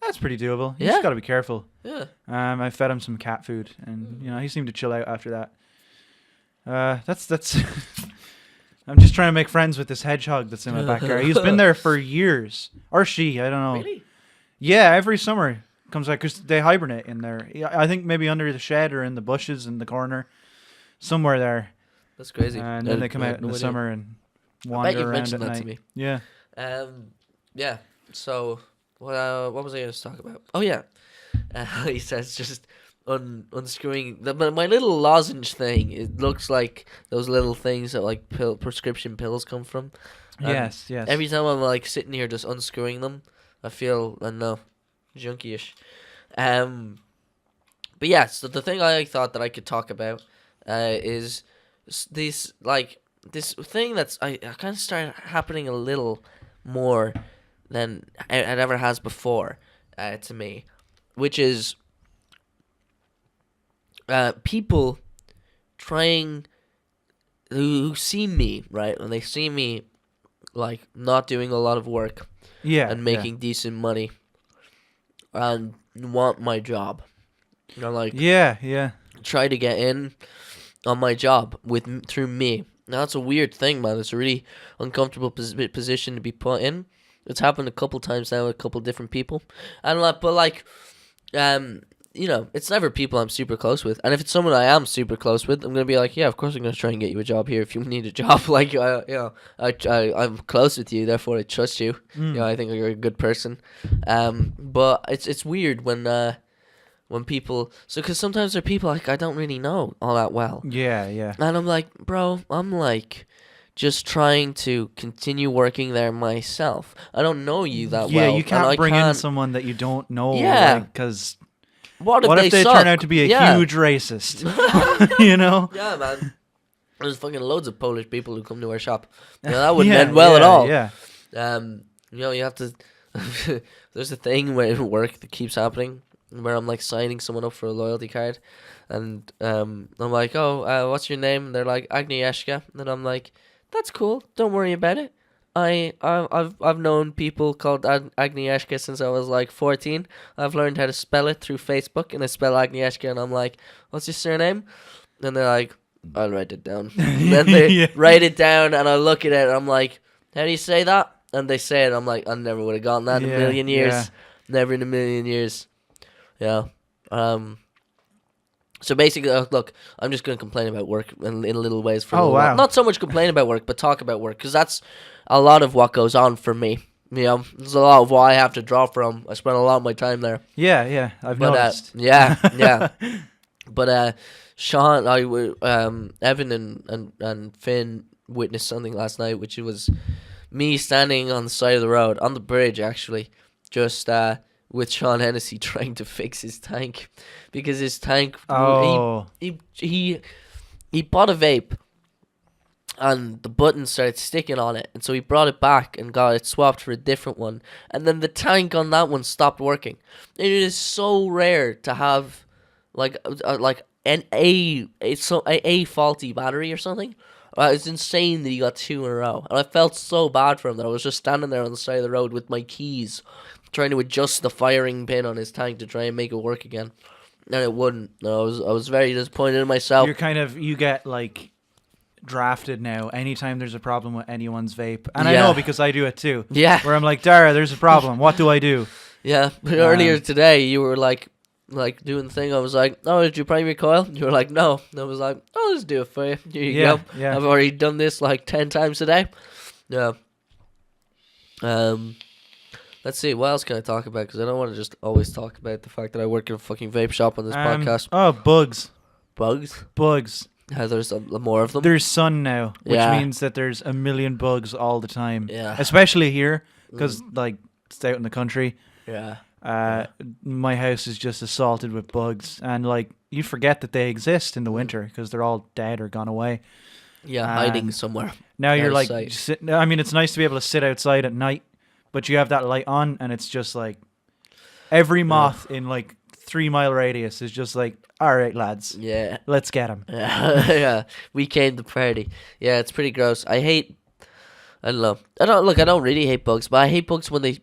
That's pretty doable. You just got to be careful. Yeah. I fed him some cat food, and he seemed to chill out after that. That's. I'm just trying to make friends with this hedgehog that's in my backyard. He's been there for years, or she. I don't know. Really? Yeah, every summer comes out because they hibernate in there. I think maybe under the shed or in the bushes in the corner, somewhere there. That's crazy. And then they come out in the summer and wander around at night. To me. Yeah. Yeah. So. What was I going to talk about? Oh yeah, he says just unscrewing my little lozenge thing. It looks like those little things that like prescription pills come from. Yes. Every time I'm like sitting here just unscrewing them, I feel junkie-ish. But yeah, so the thing I thought that I could talk about is this thing that's I kind of started happening a little more than it ever has before to me, which is people trying who see me, right, when they see me like not doing a lot of work and making decent money and want my job. Like try to get in on my job through me. Now that's a weird thing, man. It's a really uncomfortable position to be put in. It's happened a couple times now with a couple different people, and it's never people I'm super close with. And if it's someone I am super close with, I'm gonna be like, yeah, of course I'm gonna try and get you a job here if you need a job. Like, I'm close with you, therefore I trust you. I think you're a good person. But it's weird when people, because sometimes there are people like I don't really know all that well. Yeah. And I'm like, bro, I'm like just trying to continue working there myself. I don't know you that well. Yeah, you can't bring in someone that you don't know. Yeah. Because what if they turn out to be a huge racist? Yeah, man. There's fucking loads of Polish people who come to our shop. That wouldn't end well at all. Yeah. You have to. There's a thing where at work that keeps happening where I'm like signing someone up for a loyalty card, and I'm like, oh, what's your name? And they're like Agnieszka, and I'm like, that's cool. Don't worry about it. I've known people called Agnieszka since I was like 14. I've learned how to spell it through Facebook, and I spell Agnieszka, and I'm like, what's your surname? And they're like, I'll write it down. And then they write it down, and I look at it, and I'm like, how do you say that? And they say it. I'm like, I never would have gotten that in a million years. Yeah. Never in a million years. Yeah. So basically, look, I'm just going to complain about work in little ways for a little while. Not so much complain about work, but talk about work, because that's a lot of what goes on for me. There's a lot of what I have to draw from. I spend a lot of my time there. Yeah, I've noticed. Yeah. But Sean, Evan and Finn witnessed something last night, which was me standing on the side of the road, on the bridge actually, just with Sean Hennessy trying to fix his tank, because his tank, he bought a vape and the button started sticking on it, and so he brought it back and got it swapped for a different one, and then the tank on that one stopped working. And it is so rare to have like a faulty battery or something. It's insane that he got 2 in a row, and I felt so bad for him that I was just standing there on the side of the road with my keys, trying to adjust the firing pin on his tank to try and make it work again, and it wouldn't. No, I was very disappointed in myself. You get like drafted now anytime there's a problem with anyone's vape, and I know because I do it too. Yeah, where I'm like, Dara, there's a problem. What do I do? Yeah, earlier today you were like doing the thing. I was like, oh, did you primary coil? You were like, no. And I was like, oh, let's do it for you. Here you go. Yeah. I've already done this like 10 times today. Yeah. Let's see. What else can I talk about? Because I don't want to just always talk about the fact that I work in a fucking vape shop on this podcast. Oh, bugs. Bugs? There's more of them. There's sun now, which means that there's a million bugs all the time. Yeah. Especially here, because like it's out in the country. Yeah. My house is just assaulted with bugs, and like you forget that they exist in the winter because they're all dead or gone away. Yeah, hiding somewhere. Now you're like, I mean, it's nice to be able to sit outside at night, but you have that light on, and it's just like every moth in like 3 mile radius is just like, all right, lads, let's get them. Yeah, we came to party. Yeah, it's pretty gross. I don't know. I don't really hate bugs, but I hate bugs when they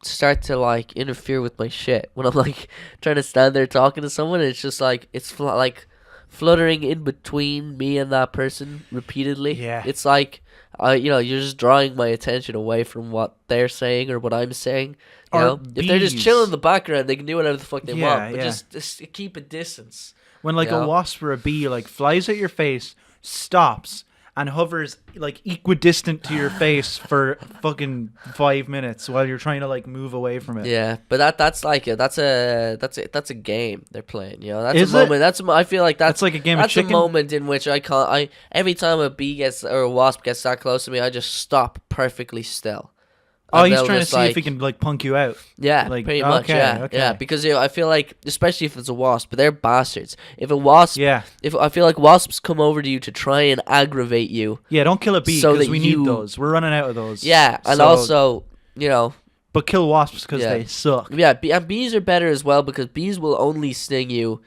start to like interfere with my shit. When I'm like trying to stand there talking to someone, and it's just like like fluttering in between me and that person repeatedly. Yeah. It's like you're just drawing my attention away from what they're saying or what I'm saying. You know? If they're just chilling in the background, they can do whatever the fuck they want. But just keep a distance. When like a wasp or a bee like flies at your face, stops, and hovers like equidistant to your face for fucking 5 minutes while you're trying to like move away from it. Yeah, but that's a game they're playing. You know, that's a moment. I feel like that's like a game of chicken. That's a moment in which every time a bee or a wasp gets that close to me, I just stop perfectly still. Oh, he's trying to see if he can like punk you out. Yeah, like, pretty much. Yeah, because I feel like, especially if it's a wasp, but they're bastards. If a wasp, if I feel like wasps come over to you to try and aggravate you. Yeah, don't kill a bee because we need those. We're running out of those. Yeah, and also, but kill wasps because they suck. Yeah, and bees are better as well because bees will only sting you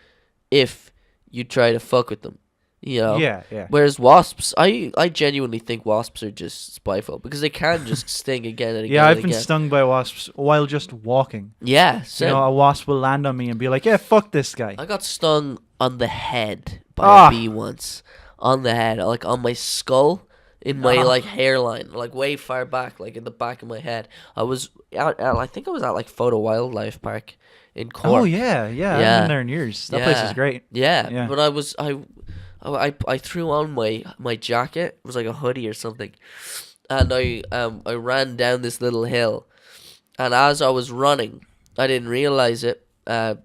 if you try to fuck with them. Yeah. Whereas wasps, I genuinely think wasps are just spiteful because they can just sting again and again. Yeah, I've been stung by wasps while just walking. Yeah, same. A wasp will land on me and be like, "Yeah, fuck this guy." I got stung on the head by a bee once. On the head, like on my skull, in my like hairline, like way far back, like in the back of my head. I was I think I was at like Photo Wildlife Park in Cork. Oh yeah. I've been there in years. That place is great. Yeah, but I threw on my jacket. It was like a hoodie or something, and I ran down this little hill, and as I was running, I didn't realize it, but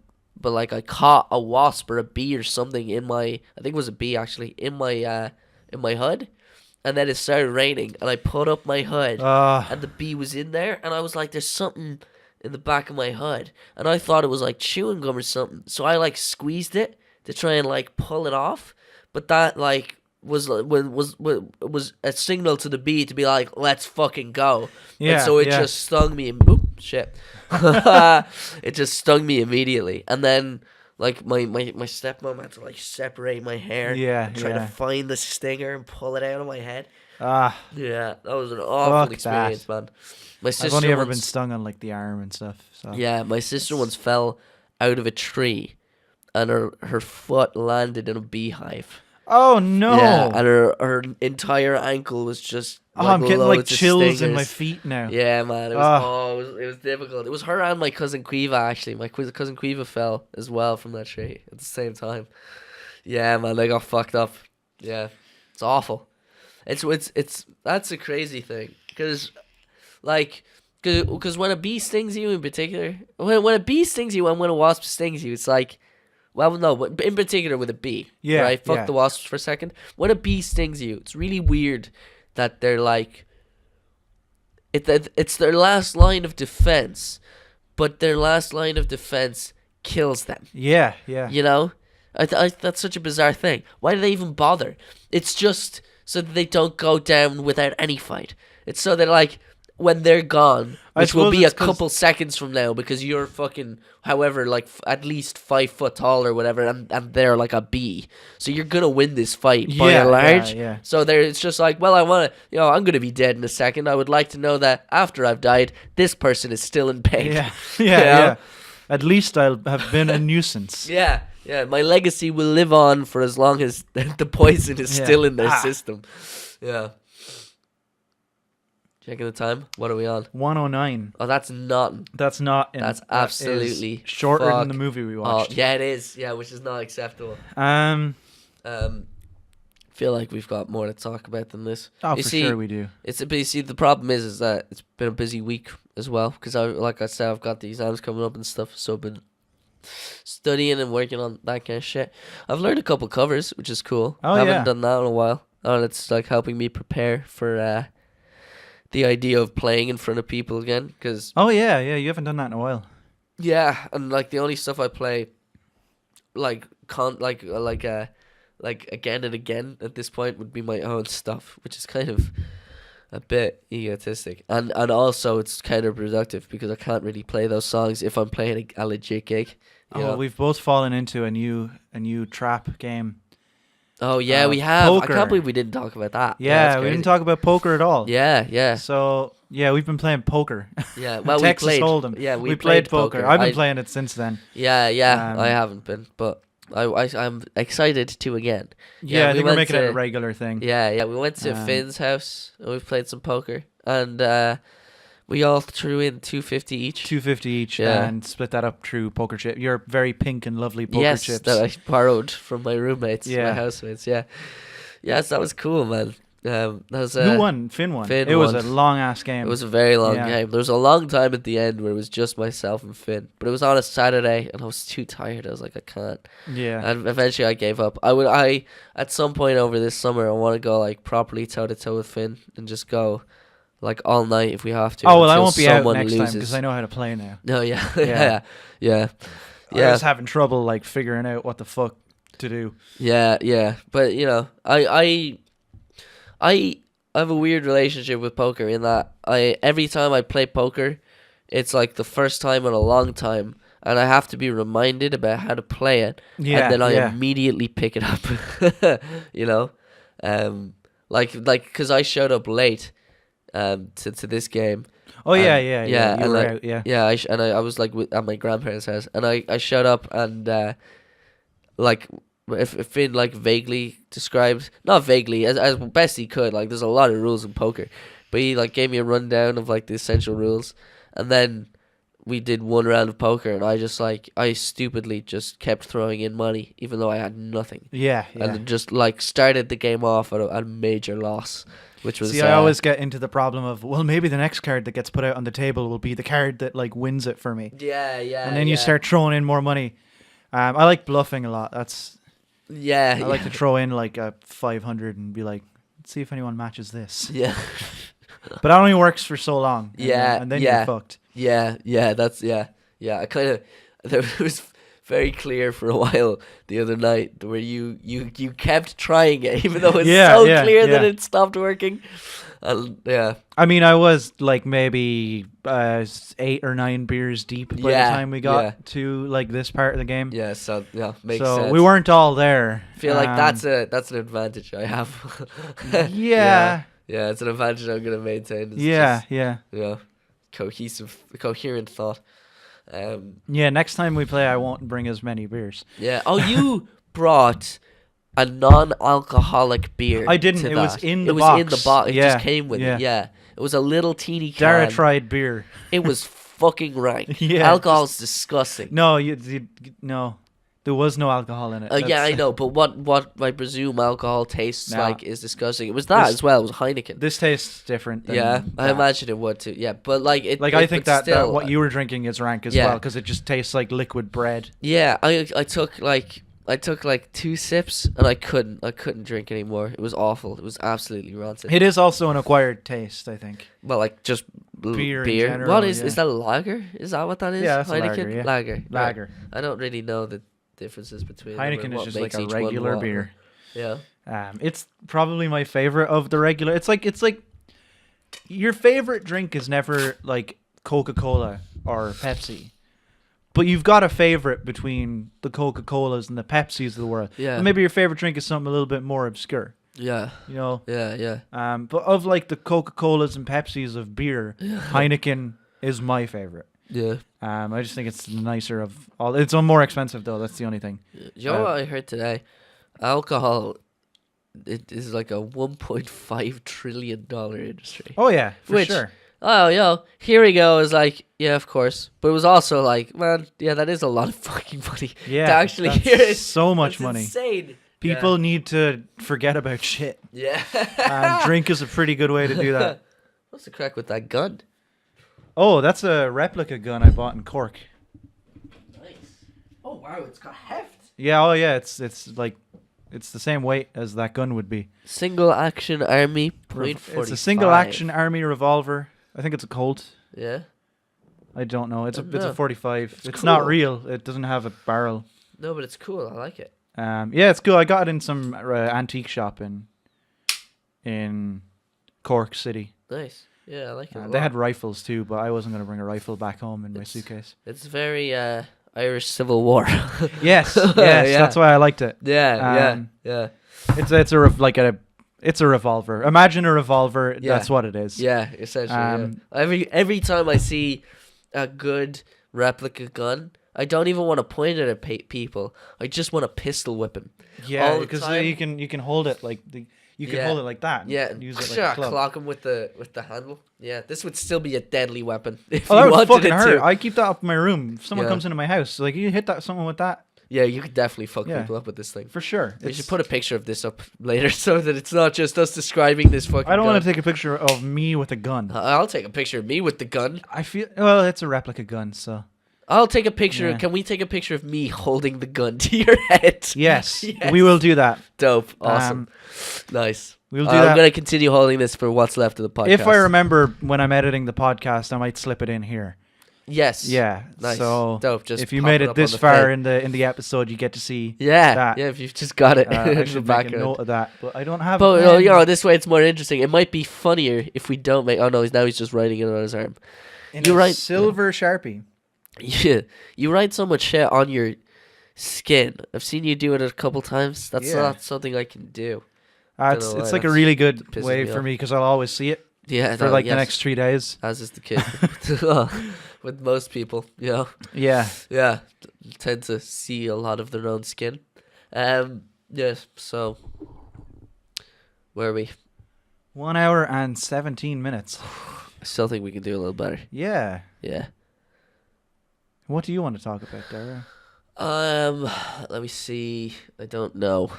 like I caught a wasp or a bee or something I think it was a bee actually in my hood, and then it started raining, and I put up my hood, and the bee was in there, and I was like, "There's something in the back of my hood," and I thought it was like chewing gum or something, so I like squeezed it to try and like pull it off. But that like was a signal to the bee to be like, let's fucking go. Yeah. And so it just stung me. Shit. It just stung me immediately. And then like my stepmom had to like separate my hair. Yeah. And try to find the stinger and pull it out of my head. Yeah, that was an awful experience, man. My sister I've only ever been stung on like the arm and stuff. So. Yeah, my sister once fell out of a tree, and her foot landed in a beehive. Oh no! Yeah, and her entire ankle was just. I'm getting like chills in my feet now. Yeah, man, it was difficult. It was her and my cousin Quiva actually. My cousin Quiva fell as well from that tree at the same time. Yeah, man, they got fucked up. Yeah, it's awful. It's that's a crazy thing because when a bee stings you in particular, when a bee stings you and when a wasp stings you, it's like. Well, no, but in particular with a bee. Yeah. Right? Fuck the wasps for a second. When a bee stings you, it's really weird that they're like. It's their last line of defense, but their last line of defense kills them. Yeah. You know? That's such a bizarre thing. Why do they even bother? It's just so that they don't go down without any fight. It's so they're like. when they're gone, I which will suppose be a it's 'cause- couple seconds from now, because you're fucking, however, like at least 5 foot tall or whatever, and they're like a bee, so you're gonna win this fight by a large. Yeah. So there, it's just like, well, I want to, I'm gonna be dead in a second. I would like to know that after I've died, this person is still in pain. Yeah, yeah. At least I'll have been a nuisance. Yeah, my legacy will live on for as long as the poison is still in their system. Yeah. Checking the time. What are we on? 109. Oh, that's not. That's not. That's absolutely shorter than the movie we watched. Oh, yeah, it is. Yeah, which is not acceptable. Feel like we've got more to talk about than this. Oh, sure we do. But you see, the problem is that it's been a busy week as well, because like I said, I've got the exams coming up and stuff, so I've been studying and working on that kind of shit. I've learned a couple covers, which is cool. I haven't done that in a while, and it's like helping me prepare for the idea of playing in front of people again. Cause you haven't done that in a while. Yeah, and like the only stuff I play, like again and again at this point, would be my own stuff, which is kind of a bit egotistic, and also it's counterproductive because I can't really play those songs if I'm playing a legit gig. You know? We've both fallen into a new trap game. Oh yeah, we have. Poker. I can't believe we didn't talk about that. Yeah, we didn't talk about poker at all. Yeah. So yeah, we've been playing poker. Yeah, well, Texas we played Hold'em. Yeah, we played poker. I've been playing it since then. Yeah. I haven't been, but I'm excited to again. Yeah, I think we're making it a regular thing. Yeah. We went to Finn's house and we played some poker, and we all threw in 250 each. 250 each, and split that up through poker chip. Your very pink and lovely poker chips. Yes, that I borrowed from my roommates, my housemates. Yeah. Yes, that was cool, man. That was, who won? Finn won. It was a long ass game. It was a very long game. There was a long time at the end where it was just myself and Finn, but it was on a Saturday, and I was too tired. I was like, I can't. Yeah. And eventually, I gave up. At some point over this summer, I want to go like properly toe to toe with Finn and just go like all night if we have to. Oh well, I won't be out next time because I know how to play now. No, yeah. I was having trouble like figuring out what the fuck to do. Yeah. But I have a weird relationship with poker in that every time I play poker, it's like the first time in a long time, and I have to be reminded about how to play it, and then I immediately pick it up. Because I showed up late to this game. Oh yeah. You were out, yeah. I was like at my grandparents' house, and I showed up, and if Finn like vaguely described, not vaguely, as best he could, like there's a lot of rules in poker, but he like gave me a rundown of like the essential rules, and then we did one round of poker, and I stupidly just kept throwing in money even though I had nothing. Yeah. And just like started the game off at a major loss, which was. See, I always get into the problem of, well, maybe the next card that gets put out on the table will be the card that like wins it for me. Yeah. And then you start throwing in more money. I like bluffing a lot. I like to throw in like a 500 and be like, let's see if anyone matches this. Yeah. But that only works for so long. And then you're fucked. Yeah. I kind of, it was very clear for a while the other night where you kept trying it even though it's so clear that it stopped working. I mean, I was like maybe 8 or 9 beers deep by the time we got to like this part of the game. Yeah, so makes sense. So we weren't all there. I feel like that's an advantage I have. Yeah, it's an advantage I'm gonna maintain. Coherent thought. Next time we play, I won't bring as many beers. Yeah. Oh, you brought a non-alcoholic beer. I didn't. It was in the box. It was in the box. It just came with it. Yeah. It was a little teeny can. Dara tried beer. It was fucking rank. Alcohol's disgusting. No, no. There was no alcohol in it. I know, but what I presume alcohol tastes like is disgusting. It was that as well. It was Heineken. This tastes different. I imagine it would too. Yeah, but like it. Like I think that what you were drinking is rank as well because it just tastes like liquid bread. Yeah, I took like 2 sips and I couldn't drink anymore. It was awful. It was absolutely rancid. It is also an acquired taste, I think. Well, like just beer. In general, what is that, lager? Is that what that is? Yeah, that's Heineken. A lager. Lager. I don't really know the differences between Heineken is just like a regular beer. Yeah. It's probably my favorite of the regular. It's like your favorite drink is never like Coca-Cola or Pepsi. But you've got a favorite between the Coca-Colas and the Pepsis of the world. Yeah. And maybe your favorite drink is something a little bit more obscure. Yeah. You know? Yeah. But of like the Coca-Colas and Pepsis of beer, Heineken is my favorite. Yeah. I just think it's nicer of all. It's more expensive though. That's the only thing. You know what I heard today? Alcohol, it is like a $1.5 trillion industry. Oh yeah, for sure. Oh, here we go. Is like, yeah, of course. But it was also like, man, yeah, that is a lot of fucking money. Yeah, to actually hear it. So much money. Insane. People need to forget about shit. Yeah. And drink is a pretty good way to do that. What's the crack with that gun? Oh, that's a replica gun I bought in Cork. Nice. Oh wow, it's got heft. Yeah. Oh yeah. It's the same weight as that gun would be. Single action army .45. It's a single action army revolver. I think it's a Colt. Yeah. I don't know. It's a 45. It's cool. not real. It doesn't have a barrel. No, but it's cool. I like it. Yeah, it's cool. I got it in some antique shop in Cork City. Nice. Yeah, I like it. They had rifles too, but I wasn't going to bring a rifle back home in my suitcase. It's very Irish Civil War. Yes, yeah. That's why I liked it. Yeah. It's a revolver. Imagine a revolver. Yeah. That's what it is. Yeah, essentially. Every time I see a good replica gun, I don't even want to point it at people. I just want to pistol whip him. Yeah, because you can hold it like hold it like that. Yeah, and use it like a club. Clock him with the handle. Yeah, this would stiuld be a deadly weapon if that you would wanted fucking it hurt. to. I keep that up in my room. If someone comes into my house, like you hit someone with that. Yeah, you could definitely fuck people up with this thing. For sure. We should put a picture of this up later so that it's not just us describing this fucking I don't gun. want to take a picture of me with a gun. I'll take a picture of me with the gun. It's a replica gun, so. I'll take a picture. Yeah. Can we take a picture of me holding the gun to your head? Yes. We will do that. Dope. Awesome. Nice. We'll do that. I'm going to continue holding this for what's left of the podcast. If I remember when I'm editing the podcast, I might slip it in here. Yes. Yeah. Nice. So dope. Just if you made it this far in the episode, you get to see that. Yeah, if you've just got it I in the should background. make a note of that, but I don't have But this way it's more interesting. It might be funnier if we don't make... Oh, no, he's just writing it on his arm. You're right. Silver Sharpie. Yeah. You write so much shit on your skin. I've seen you do it a couple times. That's not something I can do. It's like a really good way for me because I'll always see it. Yeah, for the next 3 days. As is the case with most people, Yeah. Yeah. Tend to see a lot of their own skin. Yes. So, where are we? 1 hour and 17 minutes. I still think we can do a little better. Yeah. Yeah. What do you want to talk about, Dara? Let me see. I don't know,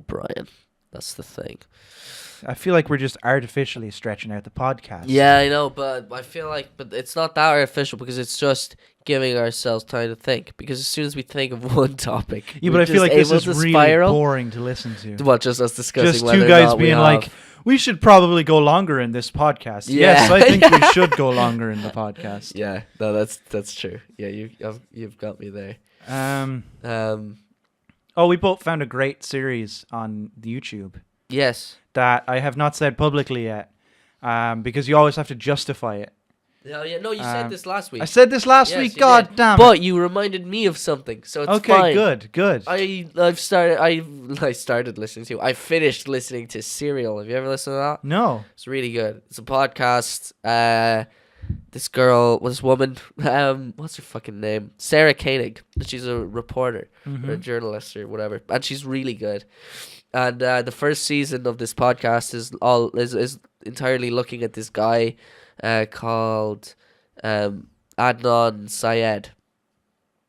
Brian. That's the thing. I feel like we're just artificially stretching out the podcast. Yeah, I know, but I feel like it's not that artificial because it's just giving ourselves time to think. Because as soon as we think of one topic, but I feel like this is really boring to listen to. What, just us discussing just whether two guys being like, we should probably go longer in this podcast. Yeah. Yes, I think we should go longer in the podcast. Yeah, no, that's true. Yeah, you've got me there. We both found a great series on YouTube. Yes. That I have not said publicly yet, because you always have to justify it. No, you said this last week. I said this last week. God damn it! But you reminded me of something, so it's fine. Okay, good. I started listening to. I finished listening to Serial. Have you ever listened to that? No. It's really good. It's a podcast. This woman, what's her fucking name? Sarah Koenig. She's a reporter or a journalist or whatever, and she's really good. And the first season of this podcast is entirely looking at this guy called Adnan Syed,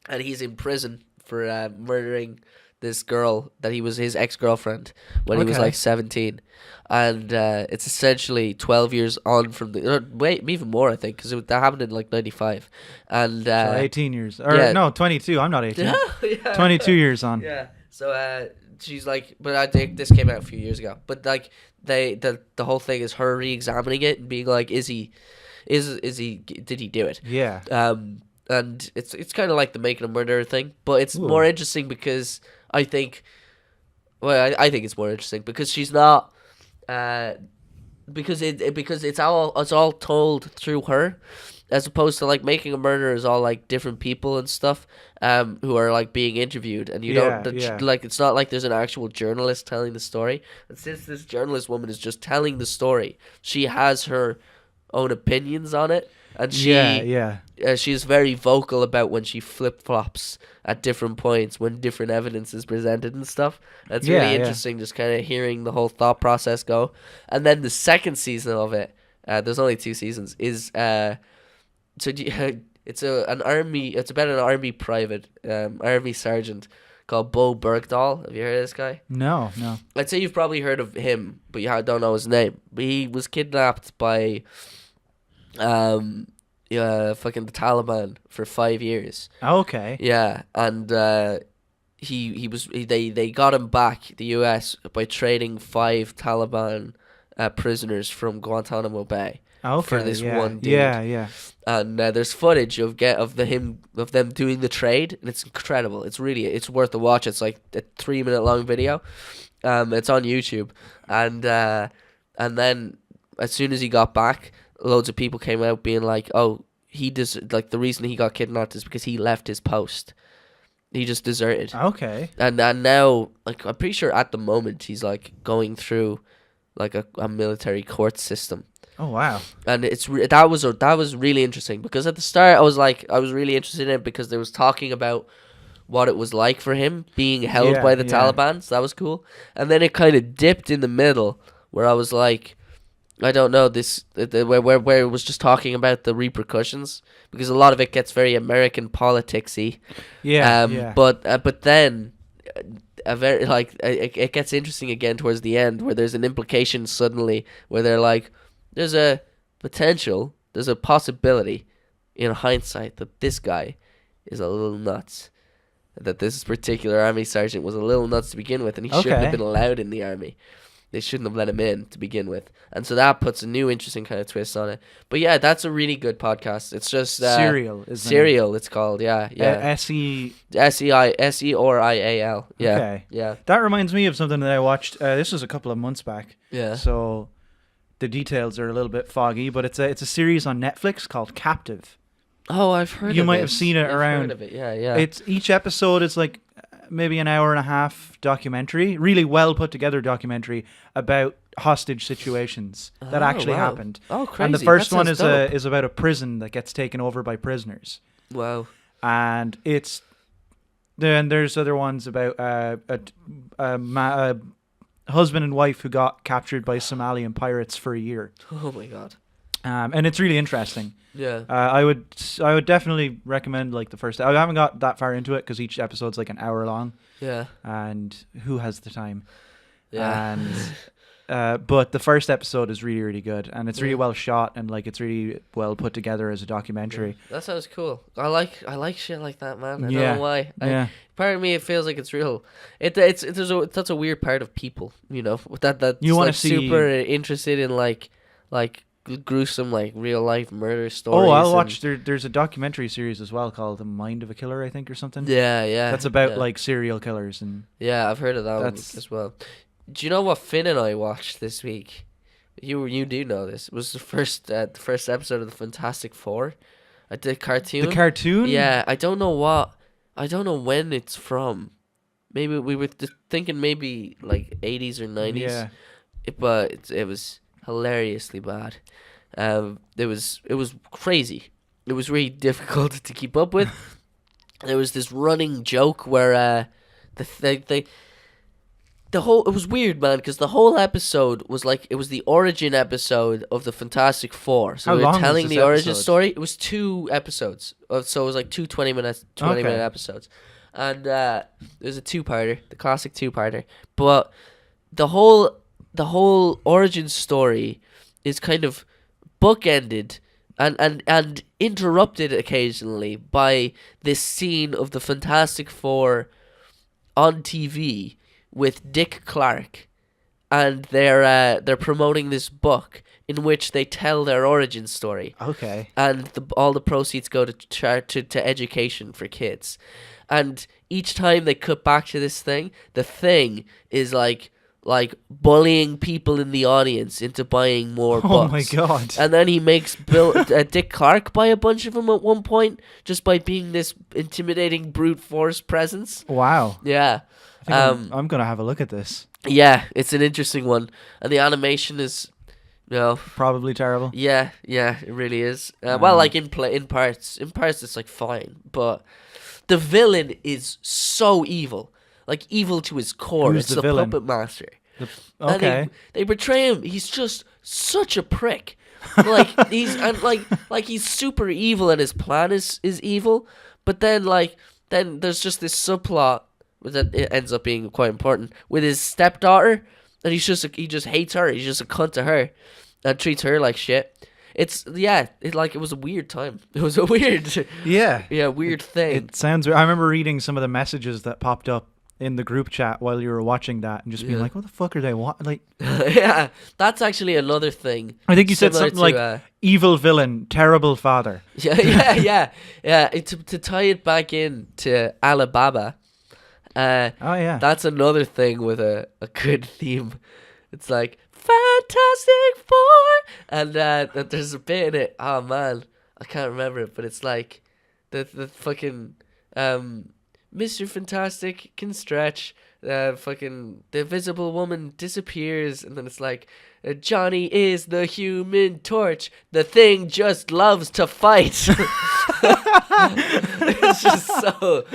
and he's in prison for murdering this girl that he was his ex-girlfriend when he was like 17, and it's essentially 12 years on from even more, I think, because that happened in like 95, and so 18 years no 22. I'm not 18. 22 years on. Yeah. So she's like, but I think this came out a few years ago. But like the whole thing is her re-examining it and being like, did he do it? Yeah. And it's kind of like the making a murderer thing, but it's more interesting because I think it's more interesting because she's not because it's all told through her, as opposed to like Making a Murderer is all like different people and stuff, who are like being interviewed, and like it's not like there's an actual journalist telling the story. And since this journalist woman is just telling the story, she has her own opinions on it, and she's very vocal about when she flip-flops at different points when different evidence is presented and stuff. That's really interesting, just kind of hearing the whole thought process go. And then the second season of it, there's only 2 seasons, is it's about an army private, army sergeant called Bo Bergdahl. Have you heard of this guy? No. I'd say you've probably heard of him, but you don't know his name. But he was kidnapped by fucking the Taliban for 5 years. Okay. Yeah, and they got him back, the US, by trading 5 Taliban prisoners from Guantanamo Bay. For this one dude. Yeah. And there's footage of them doing the trade, and it's incredible. It's worth a watch. It's like a 3-minute long video. It's on YouTube, and then as soon as he got back, loads of people came out being like, "Oh, the reason he got kidnapped is because he left his post. He just deserted." Okay. And now, like, I'm pretty sure at the moment he's like going through like a military court system. Oh wow! And that was really interesting, because at the start I was really interested in it because they was talking about what it was like for him being held by the Taliban, so that was cool. And then it kind of dipped in the middle where I was like, I don't know, where it was just talking about the repercussions, because a lot of it gets very American politicsy. But then it gets interesting again towards the end, where there's an implication suddenly where they're like, there's a possibility, in hindsight, that this guy is a little nuts. That this particular army sergeant was a little nuts to begin with, and he shouldn't have been allowed in the army. They shouldn't have let him in to begin with. And so that puts a new interesting kind of twist on it. But yeah, that's a really good podcast. It's just Serial, isn't it? Serial, it's called, yeah. S-E-O-R-I-A-L. Yeah. Okay. Yeah. That reminds me of something that I watched. This was a couple of months back. Yeah. So the details are a little bit foggy, but it's a series on Netflix called Captive. Oh, I've heard of it. You might have seen it around. I've heard of it, yeah. It's each episode is like maybe an hour and a half documentary, really well put together documentary about hostage situations that actually happened. Oh, crazy. And the first one is about a prison that gets taken over by prisoners. Wow. And then there's other ones about a husband and wife who got captured by Somalian pirates for a year. Oh my god. And it's really interesting. Yeah. I would definitely recommend like the first. I haven't got that far into it because each episode's like an hour long. Yeah. And who has the time? Yeah. And but the first episode is really, really good, and it's really well shot, and like it's really well put together as a documentary. Yeah. That sounds cool. I like shit like that, man. I don't know why. Part of me, it feels like it's real. That's a weird part of people, you know. That you want to see, super interested in like gruesome like real life murder stories. Oh, I'll watch. There's a documentary series as well called The Mind of a Killer, I think, or something. Yeah. That's about like serial killers and. Yeah, I've heard of that one as well. Do you know what Finn and I watched this week? You do know this. It was the first episode of the Fantastic Four. I did cartoon. The cartoon? Yeah, I don't know when it's from. Maybe we were thinking maybe like 80s or 90s. Yeah. But it was hilariously bad. It was crazy. It was really difficult to keep up with. There was this running joke where it was weird, man, because the whole episode was like, it was the origin episode of the Fantastic Four. So we were telling the origin story. It was 2 episodes. So it was like 2 20-minute episodes. And there's a 2-parter, the classic 2-parter. But the whole origin story is kind of bookended and interrupted occasionally by this scene of the Fantastic Four on TV with Dick Clark, and they're promoting this book in which they tell their origin story. Okay. And all the proceeds go to education for kids. And each time they cut back to this thing, the thing is like like bullying people in the audience into buying more books. Oh my god! And then he makes Dick Clark buy a bunch of them at one point just by being this intimidating brute force presence. Wow. Yeah. I'm gonna have a look at this. Yeah, it's an interesting one, and the animation is, probably terrible. Yeah, it really is. Well, like in parts it's like fine, but the villain is so evil. Like evil to his core. Who's it's the villain? puppet master. Okay. And they portray him. He's just such a prick. Like he's he's super evil, and his plan is evil. But then there's just this subplot that it ends up being quite important with his stepdaughter, and he just hates her. He's just a cunt to her, and treats her like shit. It was a weird time. It was a weird weird thing. It sounds. I remember reading some of the messages that popped up in the group chat while you were watching that, and just being like, "What the fuck are they like?" Yeah, that's actually another thing. I think you said something like "evil villain, terrible father." Yeah. To tie it back in to Alibaba. That's another thing with a good theme. It's like Fantastic Four, and there's a bit in it. Oh man, I can't remember it, but it's like the fucking Mr. Fantastic can stretch. Fucking the Invisible Woman disappears, and then it's like Johnny is the Human Torch. The Thing just loves to fight. It's just so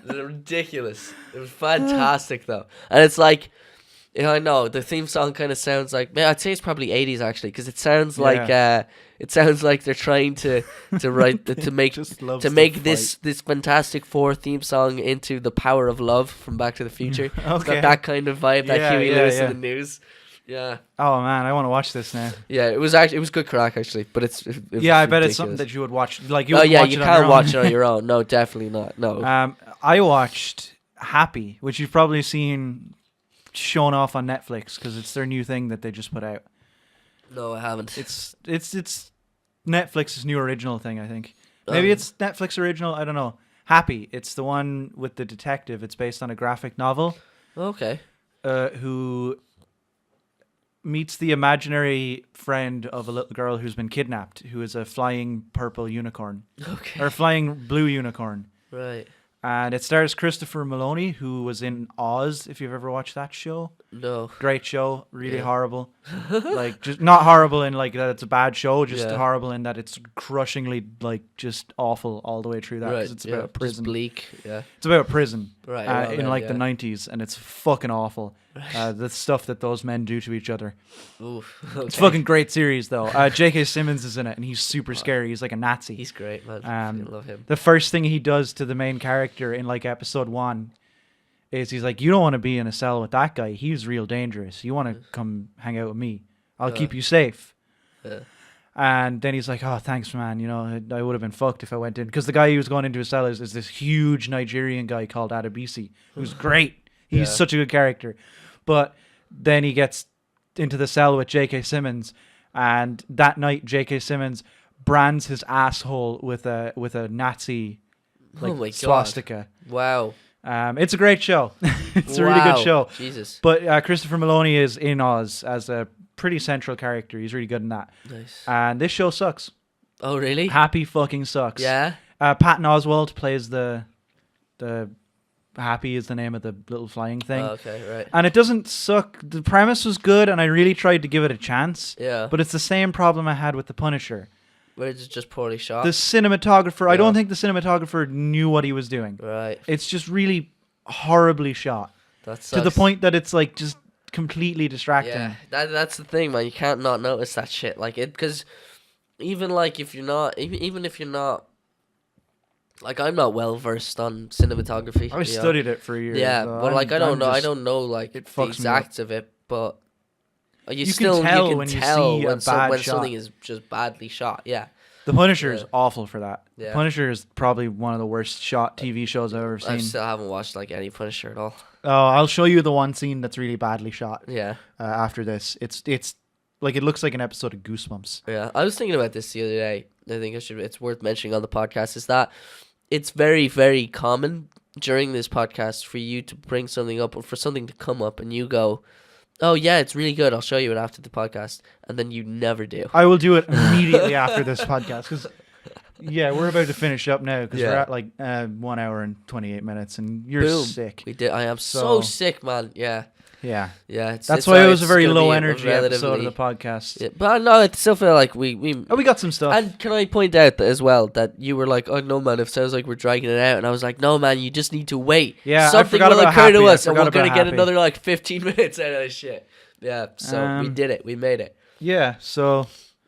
ridiculous. It was fantastic though, and it's like, I know the theme song kind of sounds like, man, I'd say it's probably 80s actually, because it sounds like they're trying to write to make this Fantastic Four theme song into The Power of Love from Back to the Future. Okay. It's got that kind of vibe, that Huey Lewis in the news. Yeah. Oh man, I want to watch this now. Yeah, it was good crack actually, but it was I bet ridiculous. it's something that you would watch. Like you can't watch it on your own. No, definitely not. No. I watched Happy, which you've probably seen shown off on Netflix because it's their new thing that they just put out. No, I haven't. It's Netflix's new original thing, I think. Maybe it's Netflix original, I don't know. Happy, it's the one with the detective. It's based on a graphic novel. Okay. Who meets the imaginary friend of a little girl who's been kidnapped, who is a flying purple unicorn. Okay. Or flying blue unicorn. Right. And it stars Christopher Maloney, who was in Oz, if you've ever watched that show. No. Great show, really horrible. Like, just not horrible in like that it's a bad show, just horrible in that it's crushingly like just awful all the way through that, because it's about a prison. Just bleak, yeah. It's about a prison in the 90s, and it's fucking awful. The stuff that those men do to each other. Oof, okay. It's a fucking great series though. J.K. Simmons is in it, and he's super scary. He's like a Nazi. He's great, man. I love him. The first thing he does to the main character in like episode 1 is he's like, "You don't want to be in a cell with that guy. He's real dangerous. You want to come hang out with me. I'll keep you safe." And then he's like, "Oh, thanks, man. You know, I would have been fucked if I went in." Because the guy he was going into his cell is this huge Nigerian guy called Adebisi, who's great. He's such a good character. But then he gets into the cell with J.K. Simmons, and that night J.K. Simmons brands his asshole with a Nazi swastika. Wow. It's a great show. It's a really good show. Jesus. But Christopher Maloney is in Oz as a pretty central character. He's really good in that. Nice. And this show sucks. Oh, really? Happy fucking sucks. Yeah. Patton Oswalt plays the Happy is the name of the little flying thing. Oh, okay, right. And it doesn't suck. The premise was good, and I really tried to give it a chance. Yeah. But it's the same problem I had with The Punisher. Where it's just poorly shot. The cinematographer, I don't think the cinematographer knew what he was doing. Right. It's just really horribly shot. That sucks. To the point that it's like just completely distracting. Yeah, that's the thing, man. You can't not notice that shit. Like it, because even like if you're not, even if you're not, like I'm not well versed on cinematography. I studied it for years. Yeah, but like I don't know like the exacts of it, but you can tell when something is just badly shot. Yeah. The Punisher is awful for that. Yeah. Punisher is probably one of the worst shot TV shows I've ever seen. I still haven't watched like any Punisher at all. Oh, I'll show you the one scene that's really badly shot. Yeah. After this, it's like it looks like an episode of Goosebumps. Yeah, I was thinking about this the other day. I think it's worth mentioning on the podcast is that it's very, very common during this podcast for you to bring something up or for something to come up and you go, oh yeah, it's really good, I'll show you it after the podcast, and then you never do. I will do it immediately after this podcast because we're about to finish up now because we're at like 1 hour and 28 minutes and you're sick. We did. I am so sick, man. Yeah. That's why it was a very low energy episode of the podcast. Yeah, but no, I still feel like we got some stuff. And can I point out as well that you were like, oh no man, it sounds like we're dragging it out, and I was like, no man, you just need to wait. Yeah, something will occur to us, and we're gonna get another like 15 minutes out of this shit. Yeah, so we did it. We made it. Yeah. So.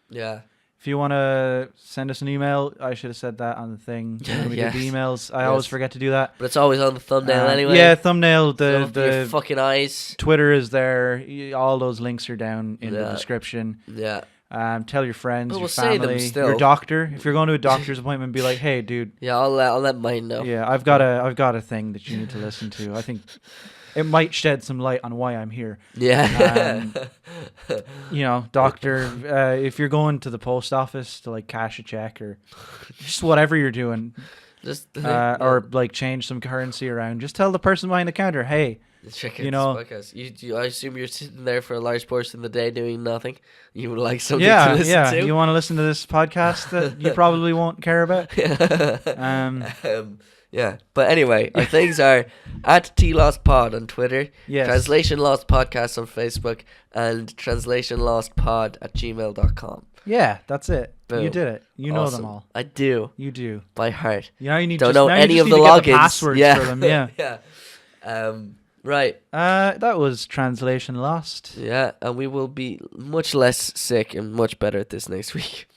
Yeah. If you want to send us an email, I should have said that on the thing when we did the emails. I always forget to do that. But it's always on the thumbnail anyway. Yeah, thumbnail. The fucking eyes. Twitter is there. All those links are down in the description. Yeah. Tell your friends, your family, your doctor. If you're going to a doctor's appointment, be like, hey, dude. Yeah, I'll let mine know. Yeah, I've got a thing that you need to listen to. I think it might shed some light on why I'm here. Yeah. Doctor, if you're going to the post office to like cash a check or just whatever you're doing, or like change some currency around, just tell the person behind the counter, hey, check out this podcast. I assume you're sitting there for a large portion of the day doing nothing. You would like something to listen to. You want to listen to this podcast that you probably won't care about. Yeah, but anyway, our things are at @TLostPod on Twitter, yes. Translation Lost Podcast on Facebook, and translationlostpod@gmail.com. Yeah, that's it. Boom. You did it. You know them all. I do. You do. By heart. Yeah, you need Don't know any of the logins. The passwords for them. Yeah. Yeah. Right. That was Translation Lost. Yeah, and we will be much less sick and much better at this next week.